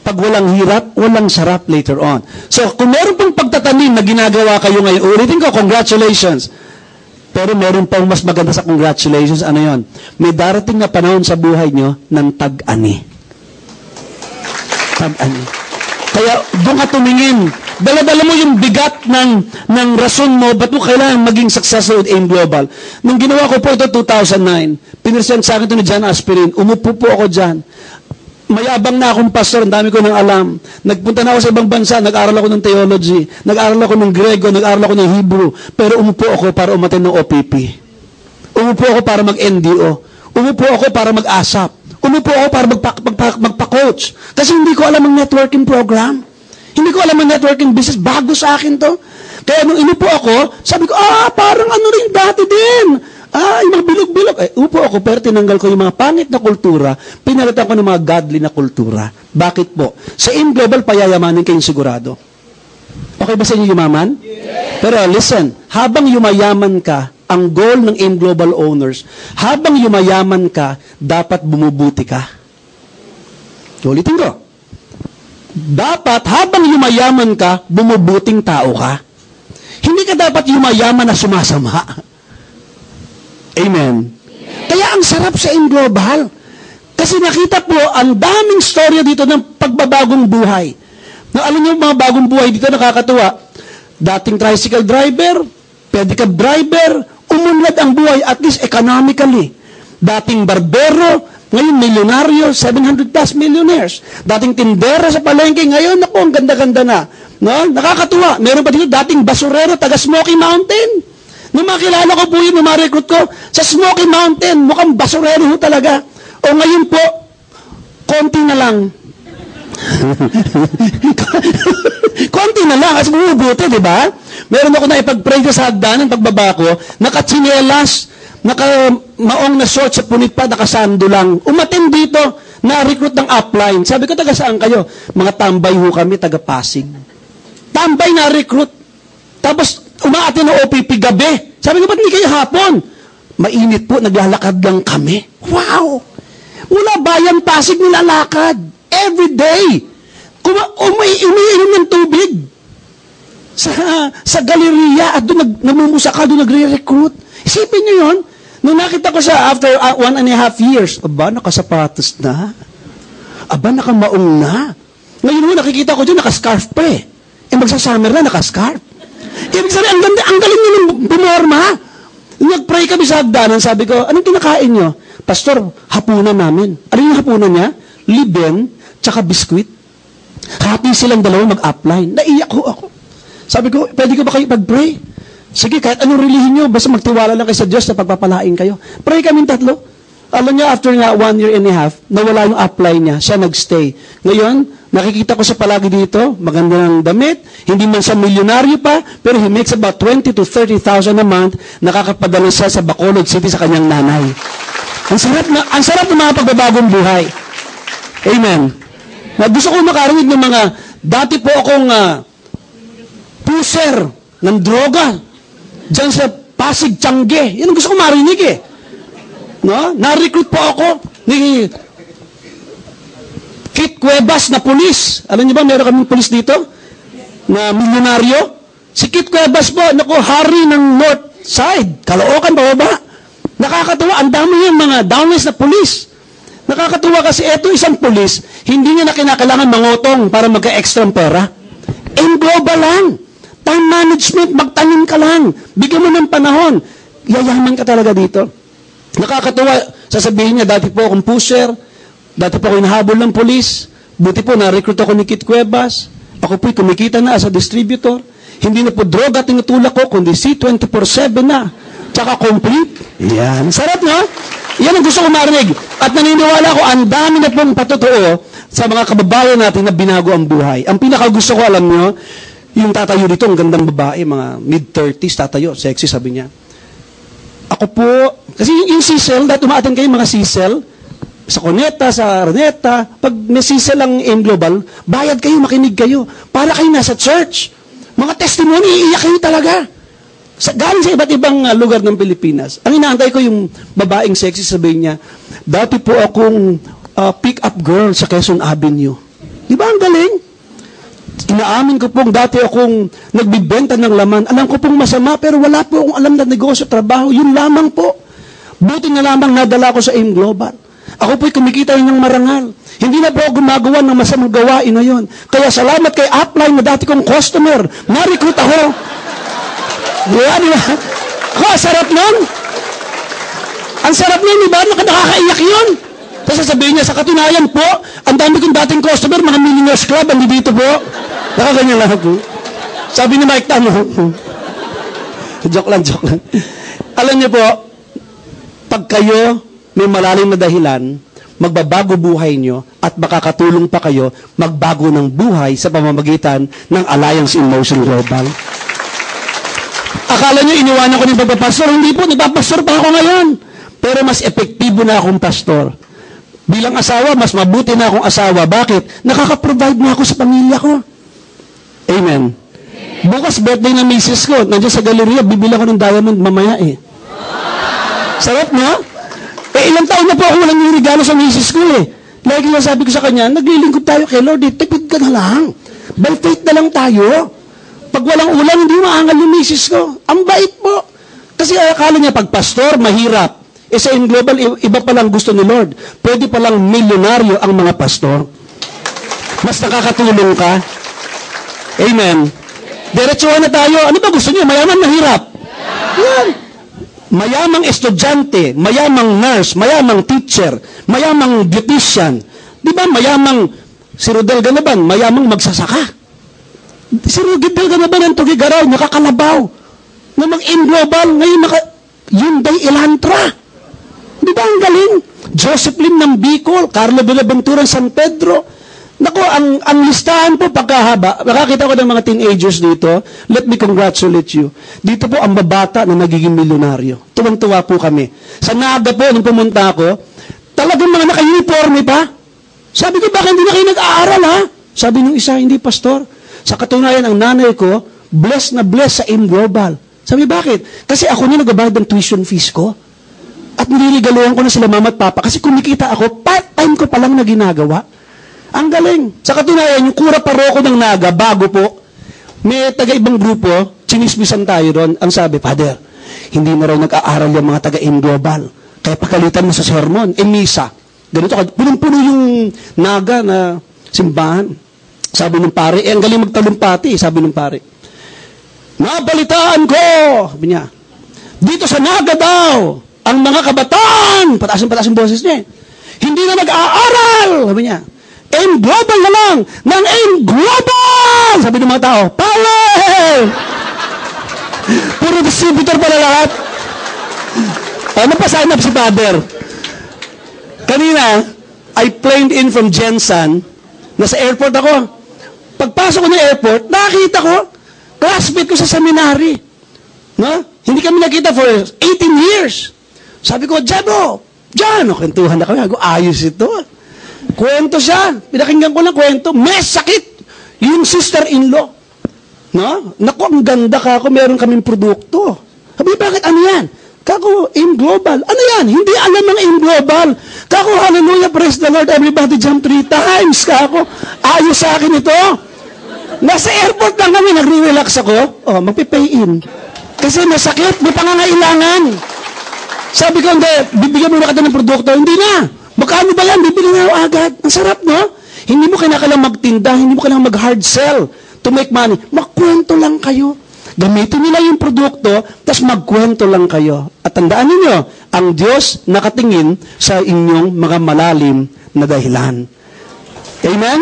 Pag walang hirap, walang sarap later on. So, kung meron pong pagtatanim na ginagawa kayo ngayon, ulitin ko, congratulations. Pero meron pang mas maganda sa congratulations, ano yon? May darating na panahon sa buhay nyo ng tag-ani. Tag-ani. Kaya doon ka tumingin. Dala-dala mo yung bigat ng rason mo, ba't mo kailangan maging successful with AIM Global? Nung ginawa ko po ito 2009, pinresent sa akin ito ni John Aspirin, umupo po ako dyan. Mayabang na akong pastor, ang dami ko nang alam. Nagpunta na ako sa ibang bansa, nag-aral ako ng theology, nag-aral ako ng Grego, nag-aral ako ng Hebrew, pero umupo ako para umattend ng OPP. Umupo ako para mag-NDO. Umupo ako para mag-ASAP. Umupo ako para magpa-coach. Kasi hindi ko alam ang networking program. Hindi ko alam ang networking business. Bago sa akin to. Kaya nung inupo ako, sabi ko, parang ano rin dati din. Yung mga bilog-bilog. Upo ako, pero tinanggal ko yung mga pangit na kultura, pinalitan ko ng mga godly na kultura. Bakit po? Sa AIM Global, payayamanin kayong sigurado. Okay ba sa inyo yumaman? Yes. Pero listen, habang yumayaman ka, ang goal ng AIM Global owners, habang yumayaman ka, dapat bumubuti ka. Ulitin ko. Dapat habang yumayaman ka, bumubuting tao ka. Hindi ka dapat yumayaman na sumasama. Amen. Kaya ang sarap sa AIM Global. Kasi nakita po, ang daming storya dito ng pagbabagong buhay. Alam niyo, mga bagong buhay dito nakakatuwa. Dating tricycle driver, pedicab driver, umunlad ang buhay, at least economically. Dating barbero, ngayon milyonaryo, 700 plus millionaires. Dating tindera sa palengke, ngayon, naku, ang ganda-ganda na. No? Nakakatuwa. Meron pa dito, dating basurero, taga Smoky Mountain. Nung makilala ko po yun, nung ma-recruit ko, sa Smoky Mountain, mukhang basurero talaga. O ngayon po, konti na lang. Konti na lang, kasi bumubuti, di ba? Meron ako na ipag-pray ko sa hagdanan, pagbaba ko, nakatsinelas, maong na short sa punit pa, nakasando lang. Umatin dito, na-recruit ng upline. Sabi ko, taga saan kayo? Mga tambay ho kami, taga Pasig. Tambay na-recruit. Tapos, umaatin ng OPP gabi. Sabi ko, ba't hindi kayo hapon? Mainit po, naglalakad lang kami. Wow! Wala bayan Pasig nilalakad. Every day. Umiinom ng tubig. Sa galeriya, at doon namumusa ka, doon nagre-recruit. Isipin niyo yun. Nung nakita ko siya after 1.5 years, aba, nakasapatos na. Aba, nakamaong na. Ngayon mo, nakikita ko dyan, nakascarf pa eh. Magsasummer na, nakascarf. Ibig sabihin, ang galing niyo ng bumorma. Nag-pray kami sa hagdanan, sabi ko, anong kinakain niyo? Pastor, hapunan namin. Ano yung hapunan niya? Liben, tsaka biskwit. Hati silang dalawa mag-upline. Naiyak ko ako. Sabi ko, pwede ko ba kayo pag-pray? Sige, kahit anong relihin nyo, basta magtiwala lang kayo sa Diyos na pagpapalain kayo. Pray kami tatlo. Alam niya, after nga 1.5 years, nawala yung upline niya, siya nagstay. Ngayon, nakikita ko siya palagi dito, maganda ng damit, hindi man siya milyonaryo pa, pero he makes about 20 to 30,000 a month, nakakapadala siya sa Bacolod City sa kanyang nanay. Ang sarap ng mga pagbabagong buhay. Amen. Gusto ko makarinig ng mga, dati po akong pusher ng droga, dyan sa Pasig, Tiangge. Yan ang gusto ko marinig eh. No? Na-recruit po ako ni Kit Cuevas na pulis. Alam niyo ba, meron kaming pulis dito na milyonaryo. Si Kit Cuevas po, naku, hari ng North Side. Caloocan, bababa. Nakakatuwa, ang dami yung mga downlist na pulis. Nakakatuwa kasi eto isang pulis, hindi niya na kinakailangan mangutong para magka-extra pera. AIM Global lang. Time management, magtanim ka lang. Bigyan mo ng panahon. Yayaman ka talaga dito. Nakakatuwa, sasabihin niya, dati po akong pusher, dati po ako hinahabol ng polis, buti po na-recruit ako ni Kit Cuevas, ako po'y kumikita na as a distributor, hindi na po droga tinutulak ko, kundi C24/7 na, tsaka complete. Yan. Sarap, no? Yan ang gusto ko marinig. At naniniwala ko, ang dami na pong patotoo sa mga kababayan natin na binago ang buhay. Ang pinaka gusto ko, alam nyo, yung tatayo dito, ang gandang babae, mga mid-30s, tatayo, sexy, sabi niya. Ako po, kasi yung sisel, dahil umaaten kayo mga sisel, sa Cuneta, sa Araneta, pag may sisel ang M Global, bayad kayo, makinig kayo, para kayo nasa church. Mga testimony, iiyak kayo talaga. Galing sa iba't ibang lugar ng Pilipinas. Ang inaantay ko yung babaeng sexy, sabihin niya, dati po akong pick-up girl sa Quezon Avenue. Di ba ang galing? Inaamin ko pong dati akong nagbibenta ng laman. Alam ko pong masama, pero wala po akong alam na negosyo, trabaho. Yun lamang po. Buti na lamang nadala ko sa AIM Global. Ako po'y kumikita ng marangal. Hindi na po ako gumagawa ng masamang gawain na yun. Kaya salamat kay Upline na dati kong customer. Na-recruit ako. Di ba? Ako, sarap nun. Ang sarap nun, di ba? Nakakaiyak yun. Tapos sasabihin niya, sa katunayan po, ang dami kong dating customer, mga Millionaires Club, andi dito po. Nakaganyan lang po. Sabi ni Mike Tano. Joke lang. Alam niyo po, pag kayo may malalim na dahilan, magbabago buhay nyo at makakatulong pa kayo magbago ng buhay sa pamamagitan ng Alliance in Motion Global. Akala nyo iniwanan ko ni pagpapastor? Hindi po, nagpapastor pa ako ngayon. Pero mas epektibo na akong pastor. Bilang asawa, mas mabuti na akong asawa. Bakit? Nakaka-provide na ako sa pamilya ko. Amen. Bukas birthday ng misis ko, nandiyan sa galeriya, bibila ko ng diamond mamaya eh. Sarap na? Ilang taon na po ako walang regalo sa misis ko eh. Lagi nga sabi ko sa kanya, naglilingkod tayo kay Lord, tipid ka na lang. By faith na lang tayo. Pag walang ulam, hindi maangal yung misis ko. Ang bait po. Kasi akala niya, pag pastor, mahirap. Sa AIM Global, iba palang gusto ni Lord. Pwede palang milyonaryo ang mga pastor. Mas nakakatulong ka. Amen. Diretsuhan na tayo. Ano ba gusto niyo? Mayaman, mahirap. Yan. Mayamang estudyante, mayamang nurse, mayamang teacher, mayamang beautician. Di ba mayamang si Rodel Ganaban, mayamang magsasaka. Si Rodel Ganaban ang Tugigaraw, nakakalabaw. Na mag-AIM Global, ngayon Hyundai Elantra. Di ba ang galing? Joseph Lim ng Bicol, Carlo Villaventura ng San Pedro. Nako, ang listahan po pagkahaba. Nakakita ko ng mga teenagers dito. Let me congratulate you. Dito po ang babata na nagiging milyonaryo. Tuwang-tuwa po kami. Sa Naga po, nung pumunta ako, talagang mga naka-uniforme pa. Sabi ko, bakit hindi na kayo nag-aaral ha? Sabi nung isa, hindi pastor. Sa katunayan, ang nanay ko, blessed na blessed sa AIM Global. Sabi, bakit? Kasi ako na nagbabayad ng tuition fees ko. At nililigaluhan ko na sila mama at papa. Kasi kumikita ako, part-time ko palang na ginagawa. Ang galing. Sa katunayan, yung kura paroko ng Naga, bago po, may taga-ibang grupo, chinismisan tayo ron. Ang sabi, Father, hindi na raw nag-aaral yung mga taga-AIM Global. Kaya pakalitan mo sa sermon, misa. Ganito, punong-puno yung Naga na simbahan. Sabi ng pare, ang galing magtalumpati, sabi ng pare. Nabalitaan ko, sabi niya, dito sa Naga daw, ang mga kabataan, pataas ang boses niya, hindi na nag-aaral, sabi niya. AIM Global na lang! Ng AIM Global! Sabi ng mga tao, power! Puro distributor pala lahat. Ano pa sign up si Father? Kanina, I planed in from Jensen. Nasa airport ako. Pagpasok ko ng airport, nakita ko, classmate ko sa seminary. No? Hindi kami nakita for 18 years. Sabi ko, Jabo, John, kwentuhan na kami. Ayos ito. Kwento siya. Pinakinggan ko lang kwento. May sakit. Yung sister-in-law. No? Naku, ang ganda ka ako. Meron kaming produkto. Sabi, bakit ano yan? Kako, AIM Global. Ano yan? Hindi alam ng AIM Global. Kako, hallelujah, praise the Lord. Everybody jump 3 times. Kako, ayos sa akin ito. Nasa airport lang kami. Nagre-relax ako. Oh, magpipay in. Kasi masakit. May pangangailangan. Sabi ko, hindi, bibigyan mo na kita ng produkto. Hindi na. Magkano ba yan? Bibili na ako agad. Ang sarap, no? Hindi mo kailangan magtinda, hindi mo kailangan mag-hard sell to make money. Magkwento lang kayo. Gamitin nila yung produkto, tapos magkwento lang kayo. At tandaan ninyo, ang Diyos nakatingin sa inyong mga malalim na dahilan. Amen?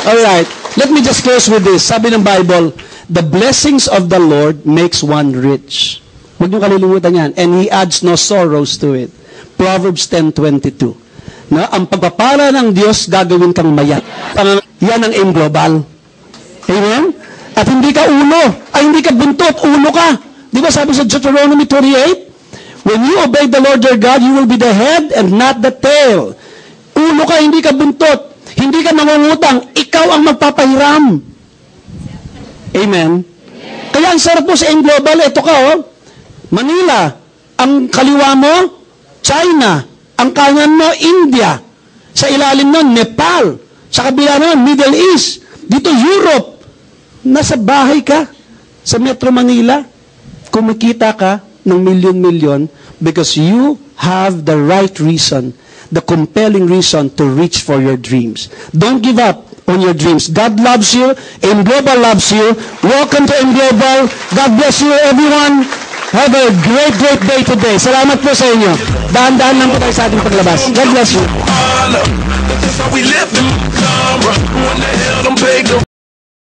Alright. Let me just close with this. Sabi ng Bible, the blessings of the Lord makes one rich. Huwag niyo kalilimutan yan. And He adds no sorrows to it. Proverbs 10:22. Na ang pagpapala ng Diyos gagawin kang mayat. Yan ang aim global. Amen? At hindi ka ulo. Ay, hindi ka buntot. Ulo ka. Di ba sabi sa Deuteronomy 28? When you obey the Lord your God, you will be the head and not the tail. Ulo ka, hindi ka buntot. Hindi ka nangungutang. Ikaw ang magpapahiram. Amen? Kaya ang sarap mo sa aim global, ito ka, oh. Manila. Ang kaliwa mo, China. Ang kanan mo, India. Sa ilalim nun, Nepal. Sa kabila nun, Middle East. Dito, Europe. Nasa bahay ka. Sa Metro Manila. Kumikita ka ng milyon-milyon because you have the right reason, the compelling reason to reach for your dreams. Don't give up on your dreams. God loves you. M Global loves you. Welcome to M Global. God bless you, everyone. Have a great, great day today. Salamat po sa inyo. Dahan-dahan lang po tayo sa ating paglabas. God bless you.